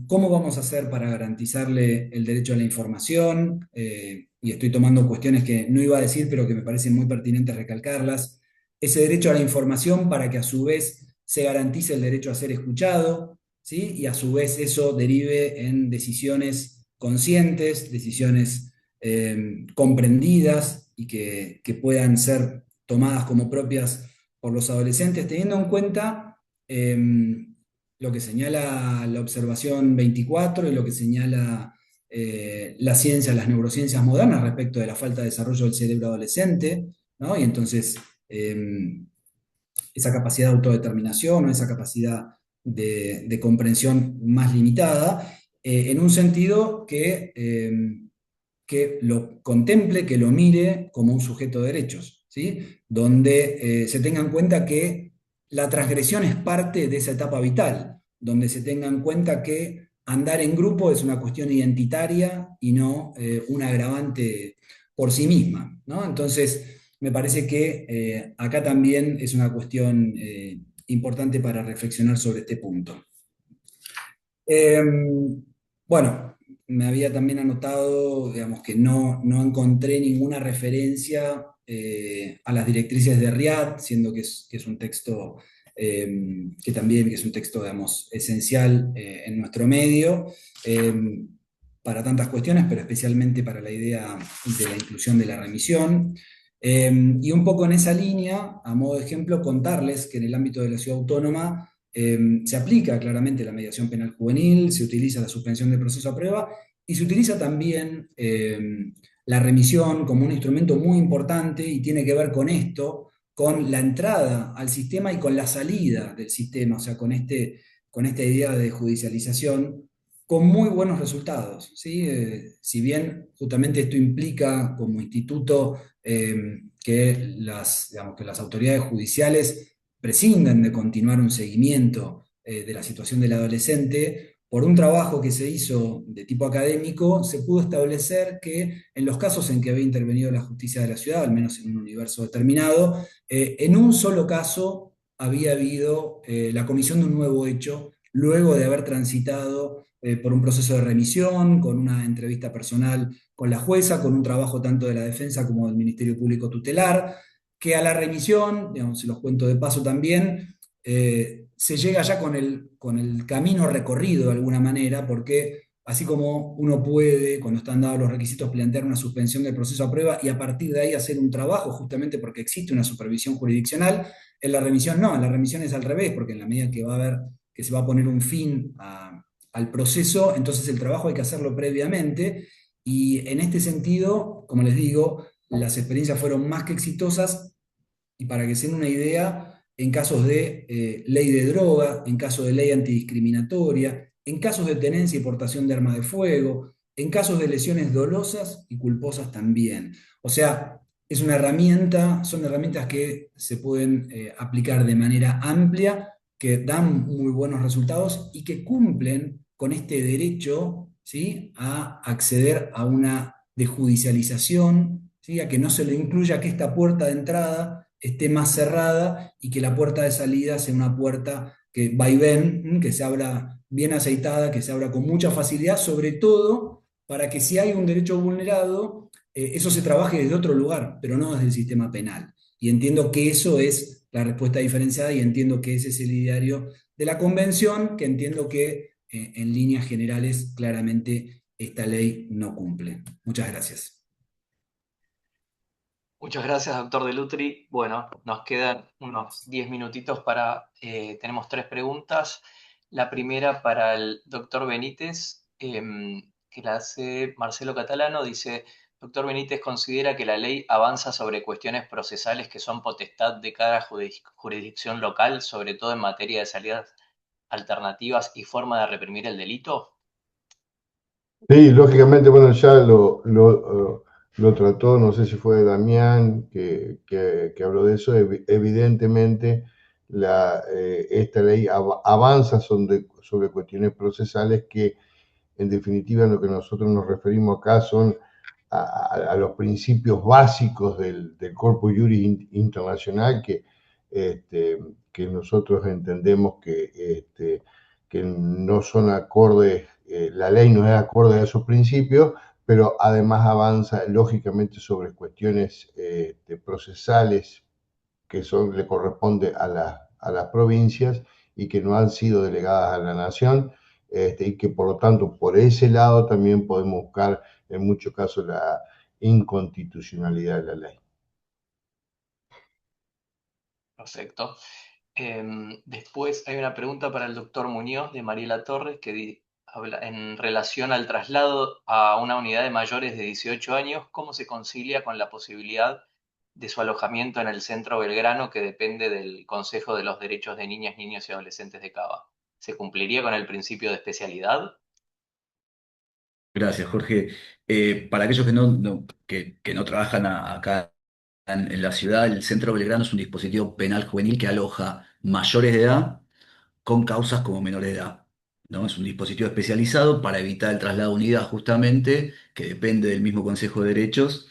cómo vamos a hacer para garantizarle el derecho a la información, y estoy tomando cuestiones que no iba a decir, pero que me parecen muy pertinentes recalcarlas. Ese derecho a la información para que a su vez se garantice el derecho a ser escuchado, ¿sí? Y a su vez eso derive en decisiones conscientes, decisiones comprendidas, y que puedan ser tomadas como propias por los adolescentes, teniendo en cuenta lo que señala la observación 24 y lo que señala la ciencia, las neurociencias modernas respecto de la falta de desarrollo del cerebro adolescente, ¿no? Y entonces esa capacidad de autodeterminación, o esa capacidad de comprensión más limitada, en un sentido que lo contemple, que lo mire como un sujeto de derechos, ¿sí? Donde se tenga en cuenta que la transgresión es parte de esa etapa vital, donde se tenga en cuenta que andar en grupo es una cuestión identitaria y no un agravante por sí misma, ¿no? Entonces, me parece que acá también es una cuestión importante para reflexionar sobre este punto. Bueno, me había también anotado, digamos, que no encontré ninguna referencia a las directrices de Riad, siendo que es un texto que también es un texto, digamos, esencial en nuestro medio, para tantas cuestiones, pero especialmente para la idea de la inclusión de la remisión. Y un poco en esa línea, a modo de ejemplo, contarles que en el ámbito de la ciudad autónoma se aplica claramente la mediación penal juvenil, se utiliza la suspensión de proceso a prueba, y se utiliza también la remisión como un instrumento muy importante, y tiene que ver con esto, con la entrada al sistema y con la salida del sistema, o sea, con esta idea de judicialización, con muy buenos resultados, ¿sí? Si bien justamente esto implica como instituto que digamos, que las autoridades judiciales prescindan de continuar un seguimiento de la situación del adolescente, por un trabajo que se hizo de tipo académico, se pudo establecer que en los casos en que había intervenido la justicia de la ciudad, al menos en un universo determinado, en un solo caso había habido la comisión de un nuevo hecho, luego de haber transitado por un proceso de remisión, con una entrevista personal con la jueza, con un trabajo tanto de la defensa como del Ministerio Público Tutelar, que a la remisión, digamos, se los cuento de paso también, se llega ya con el camino recorrido de alguna manera, porque así como uno puede, cuando están dados los requisitos, plantear una suspensión del proceso a prueba y a partir de ahí hacer un trabajo, justamente porque existe una supervisión jurisdiccional, en la remisión no, en la remisión es al revés, porque en la medida que va a haber, que se va a poner un fin al proceso, entonces el trabajo hay que hacerlo previamente, y en este sentido, como les digo, las experiencias fueron más que exitosas, y para que se den una idea, en casos de ley de droga, en casos de ley antidiscriminatoria, en casos de tenencia y portación de arma de fuego, en casos de lesiones dolosas y culposas también. O sea, es una herramienta, son herramientas que se pueden aplicar de manera amplia, que dan muy buenos resultados y que cumplen con este derecho, ¿sí?, a acceder a una desjudicialización, ¿sí?, a que no se le incluya que esta puerta de entrada esté más cerrada y que la puerta de salida sea una puerta que va y ven, que se abra bien aceitada, que se abra con mucha facilidad, sobre todo para que si hay un derecho vulnerado, eso se trabaje desde otro lugar, pero no desde el sistema penal. Y entiendo que eso es la respuesta diferenciada y entiendo que ese es el ideario de la convención, que entiendo que en líneas generales claramente esta ley no cumple. Muchas gracias. Muchas gracias, doctor Delutri. Bueno, nos quedan unos 10 minutitos para, tenemos 3 preguntas. La primera para el doctor Benítez, que la hace Marcelo Catalano, dice, doctor Benítez considera que la ley avanza sobre cuestiones procesales que son potestad de cada jurisdicción local, sobre todo en materia de salidas alternativas y forma de reprimir el delito. Sí, lógicamente, bueno, ya lo trató, no sé si fue Damián que habló de eso. Evidentemente, esta ley avanza sobre cuestiones procesales que, en definitiva, en lo que nosotros nos referimos acá son a los principios básicos del Corpus Juris Internacional que nosotros entendemos que no son acordes, la ley no es acorde a esos principios, pero además avanza lógicamente sobre cuestiones procesales que le corresponde a las provincias y que no han sido delegadas a la nación, y que por lo tanto por ese lado también podemos buscar en muchos casos la inconstitucionalidad de la ley. Perfecto. Después hay una pregunta para el doctor Muñoz de Mariela Torres que habla en relación al traslado a una unidad de mayores de 18 años, ¿cómo se concilia con la posibilidad de su alojamiento en el Centro Belgrano que depende del Consejo de los Derechos de Niñas, Niños y Adolescentes de Cava? ¿Se cumpliría con el principio de especialidad? Gracias, Jorge. Para aquellos que no trabajan acá en la ciudad, el Centro Belgrano es un dispositivo penal juvenil que aloja mayores de edad con causas como menores de edad, ¿no? Es un dispositivo especializado para evitar el traslado a unidad, justamente, que depende del mismo Consejo de Derechos,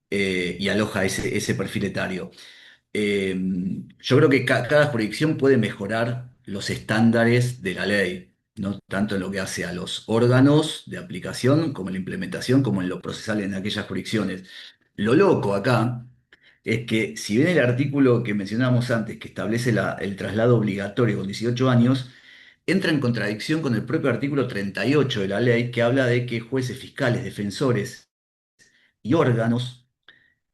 y aloja ese perfil etario. Eh, yo creo que cada jurisdicción puede mejorar los estándares de la ley, ¿no? Tanto en lo que hace a los órganos de aplicación, como en la implementación, como en lo procesal en aquellas jurisdicciones. Lo loco acá es que, si bien el artículo que mencionábamos antes, que establece el traslado obligatorio con 18 años, entra en contradicción con el propio artículo 38 de la ley, que habla de que jueces, fiscales, defensores y órganos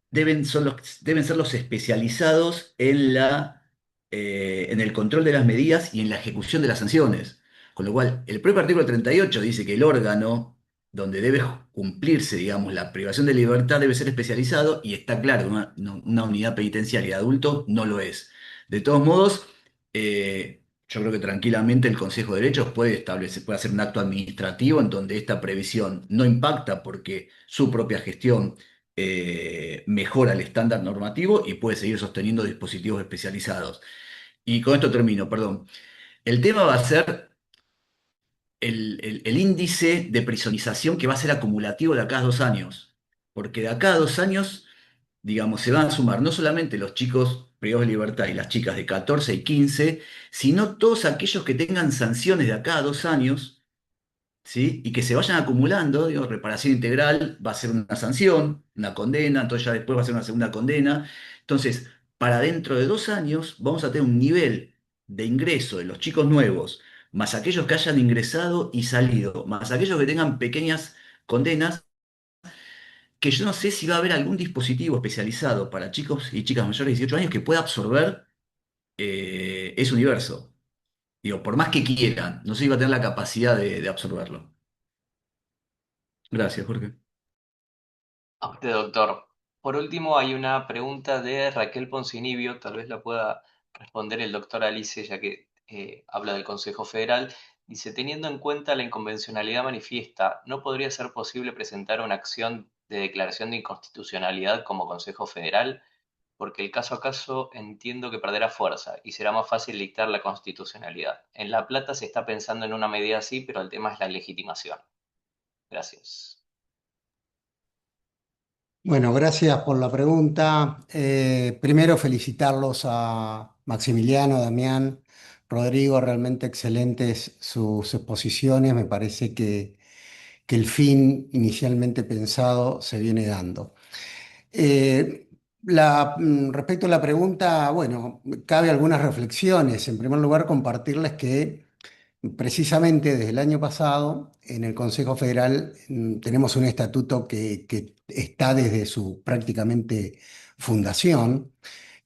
deben ser los especializados en el control de las medidas y en la ejecución de las sanciones. Con lo cual, el propio artículo 38 dice que el órgano donde debe cumplirse, digamos, la privación de libertad debe ser especializado, y está claro, una unidad penitenciaria de adulto no lo es. De todos modos, yo creo que tranquilamente el Consejo de Derechos puede hacer un acto administrativo en donde esta previsión no impacta, porque su propia gestión mejora el estándar normativo y puede seguir sosteniendo dispositivos especializados. Y con esto termino, perdón. El tema va a ser el índice de prisonización, que va a ser acumulativo de acá a 2 años, porque de acá a 2 años, digamos, se van a sumar no solamente los chicos privados de libertad y las chicas de 14 y 15, sino todos aquellos que tengan sanciones de acá a 2 años, ¿sí? Y que se vayan acumulando, digo, reparación integral va a ser una sanción, una condena, entonces ya después va a ser una segunda condena. Entonces, para dentro de 2 años vamos a tener un nivel de ingreso de los chicos nuevos, más aquellos que hayan ingresado y salido, más aquellos que tengan pequeñas condenas, que yo no sé si va a haber algún dispositivo especializado para chicos y chicas mayores de 18 años que pueda absorber ese universo. Digo, por más que quieran, no sé si va a tener la capacidad de absorberlo. Gracias, Jorge. A usted, doctor. Por último, hay una pregunta de Raquel Poncinibio, tal vez la pueda responder el doctor Alice, ya que habla del Consejo Federal. Dice, teniendo en cuenta la inconvencionalidad manifiesta, ¿no podría ser posible presentar una acción de declaración de inconstitucionalidad como Consejo Federal? Porque el caso a caso entiendo que perderá fuerza y será más fácil dictar la constitucionalidad. En La Plata se está pensando en una medida así, pero el tema es la legitimación. Gracias. Bueno, gracias por la pregunta. Primero, felicitarlos a Maximiliano, Damián, Rodrigo, realmente excelentes sus exposiciones. Me parece que el fin inicialmente pensado se viene dando. Respecto a la pregunta, bueno, cabe algunas reflexiones. En primer lugar, compartirles que precisamente desde el año pasado en el Consejo Federal tenemos un estatuto que está desde su prácticamente fundación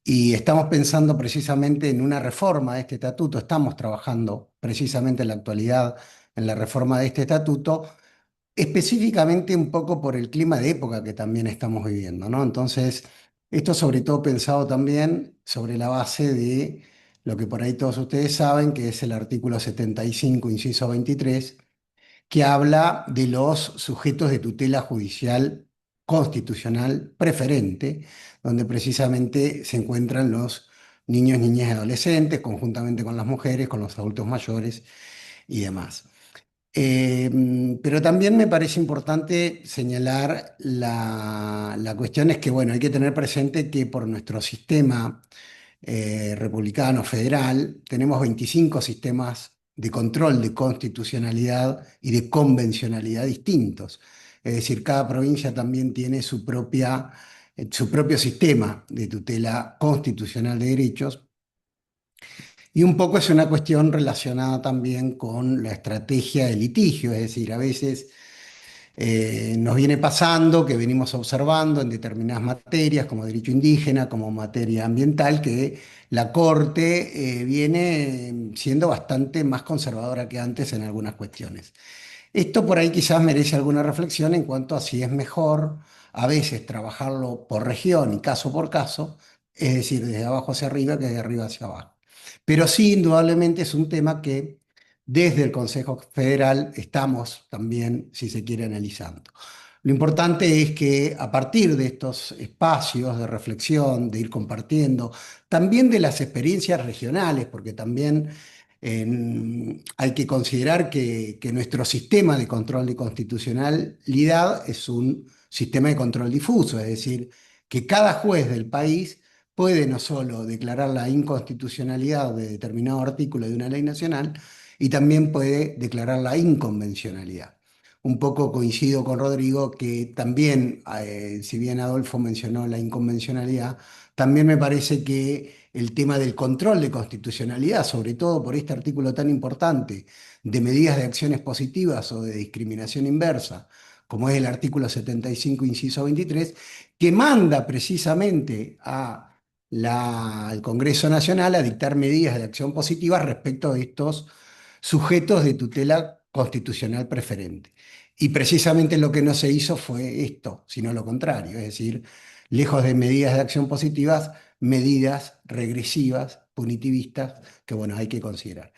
y estamos pensando precisamente en una reforma de este estatuto. Estamos trabajando precisamente en la actualidad en la reforma de este estatuto, específicamente un poco por el clima de época que también estamos viviendo, ¿no? Entonces, esto sobre todo pensado también sobre la base de lo que por ahí todos ustedes saben, que es el artículo 75, inciso 23, que habla de los sujetos de tutela judicial constitucional preferente, donde precisamente se encuentran los niños, niñas y adolescentes, conjuntamente con las mujeres, con los adultos mayores y demás. Pero también me parece importante señalar la cuestión es que, bueno, hay que tener presente que por nuestro sistema republicano federal tenemos 25 sistemas de control de constitucionalidad y de convencionalidad distintos. Es decir, cada provincia también tiene su propio sistema de tutela constitucional de derechos y un poco es una cuestión relacionada también con la estrategia de litigio, es decir, a veces nos viene pasando que venimos observando en determinadas materias, como derecho indígena, como materia ambiental, que la Corte viene siendo bastante más conservadora que antes en algunas cuestiones. Esto por ahí quizás merece alguna reflexión en cuanto a si es mejor a veces trabajarlo por región y caso por caso, es decir, desde abajo hacia arriba que de arriba hacia abajo. Pero sí, indudablemente es un tema que desde el Consejo Federal estamos también, si se quiere, analizando. Lo importante es que a partir de estos espacios de reflexión, de ir compartiendo, también de las experiencias regionales, porque también hay que considerar que nuestro sistema de control de constitucionalidad es un sistema de control difuso, es decir, que cada juez del país puede no solo declarar la inconstitucionalidad de determinado artículo de una ley nacional, y también puede declarar la inconvencionalidad. Un poco coincido con Rodrigo que también, si bien Adolfo mencionó la inconvencionalidad, también me parece que el tema del control de constitucionalidad, sobre todo por este artículo tan importante de medidas de acciones positivas o de discriminación inversa, como es el artículo 75, inciso 23, que manda precisamente al Congreso Nacional a dictar medidas de acción positiva respecto de estos sujetos de tutela constitucional preferente. Y precisamente lo que no se hizo fue esto, sino lo contrario, es decir, lejos de medidas de acción positivas, medidas regresivas, punitivistas, que bueno, hay que considerar.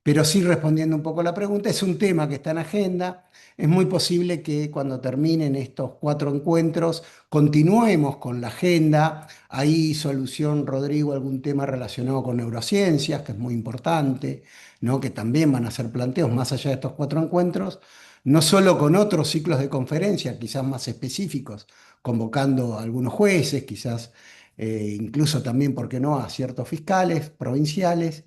Pero sí, respondiendo un poco a la pregunta, es un tema que está en agenda. Es muy posible que cuando terminen estos 4 encuentros continuemos con la agenda. Ahí solución, Rodrigo, algún tema relacionado con neurociencias, que es muy importante, ¿no? Que también van a ser planteos más allá de estos 4 encuentros, no solo con otros ciclos de conferencia, quizás más específicos, convocando a algunos jueces, quizás incluso también, ¿por qué no?, a ciertos fiscales provinciales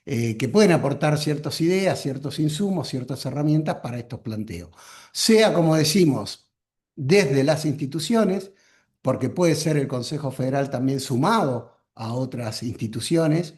que pueden aportar ciertas ideas, ciertos insumos, ciertas herramientas para estos planteos. Sea, como decimos, desde las instituciones, porque puede ser el Consejo Federal también sumado a otras instituciones,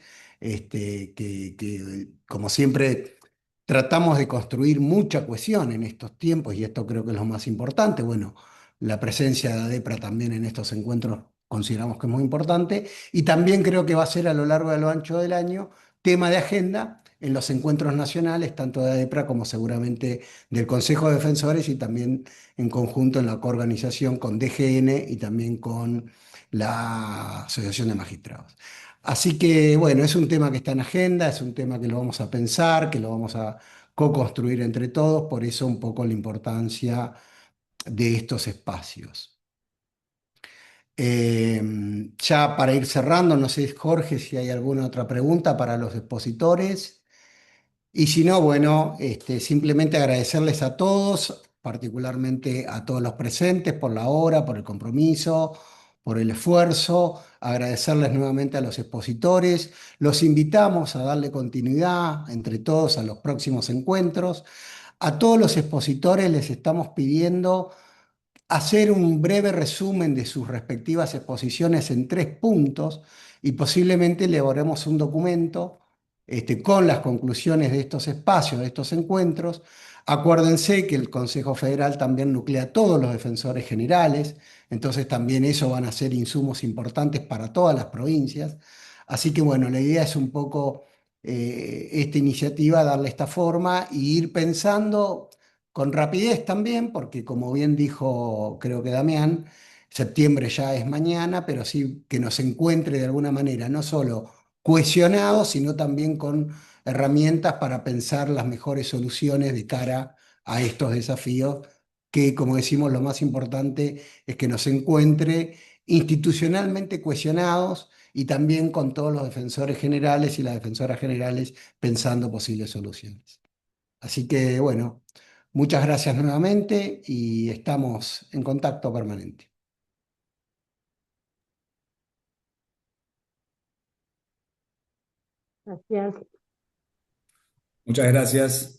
como siempre tratamos de construir mucha cohesión en estos tiempos, y esto creo que es lo más importante. Bueno, la presencia de ADEPRA también en estos encuentros consideramos que es muy importante, y también creo que va a ser a lo largo de lo ancho del año tema de agenda en los encuentros nacionales, tanto de ADEPRA como seguramente del Consejo de Defensores, y también en conjunto en la coorganización con DGN y también con la Asociación de Magistrados. Así que bueno, es un tema que está en agenda, es un tema que lo vamos a pensar, que lo vamos a co-construir entre todos, por eso un poco la importancia de estos espacios. Ya para ir cerrando, no sé, Jorge, si hay alguna otra pregunta para los expositores. Y si no, bueno, simplemente agradecerles a todos, particularmente a todos los presentes por la hora, por el compromiso, por el esfuerzo. Agradecerles nuevamente a los expositores. Los invitamos a darle continuidad entre todos a los próximos encuentros. A todos los expositores les estamos pidiendo hacer un breve resumen de sus respectivas exposiciones en 3 puntos, y posiblemente elaboremos un documento con las conclusiones de estos espacios, de estos encuentros. Acuérdense que el Consejo Federal también nuclea a todos los defensores generales, entonces también eso van a ser insumos importantes para todas las provincias. Así que bueno, la idea es un poco esta iniciativa, darle esta forma y ir pensando con rapidez también, porque como bien dijo, creo que Damián, septiembre ya es mañana, pero sí que nos encuentre de alguna manera, no solo cohesionados, sino también con herramientas para pensar las mejores soluciones de cara a estos desafíos, que como decimos, lo más importante es que nos encuentre institucionalmente cohesionados y también con todos los defensores generales y las defensoras generales pensando posibles soluciones. Así que bueno, muchas gracias nuevamente y estamos en contacto permanente. Gracias. Muchas gracias.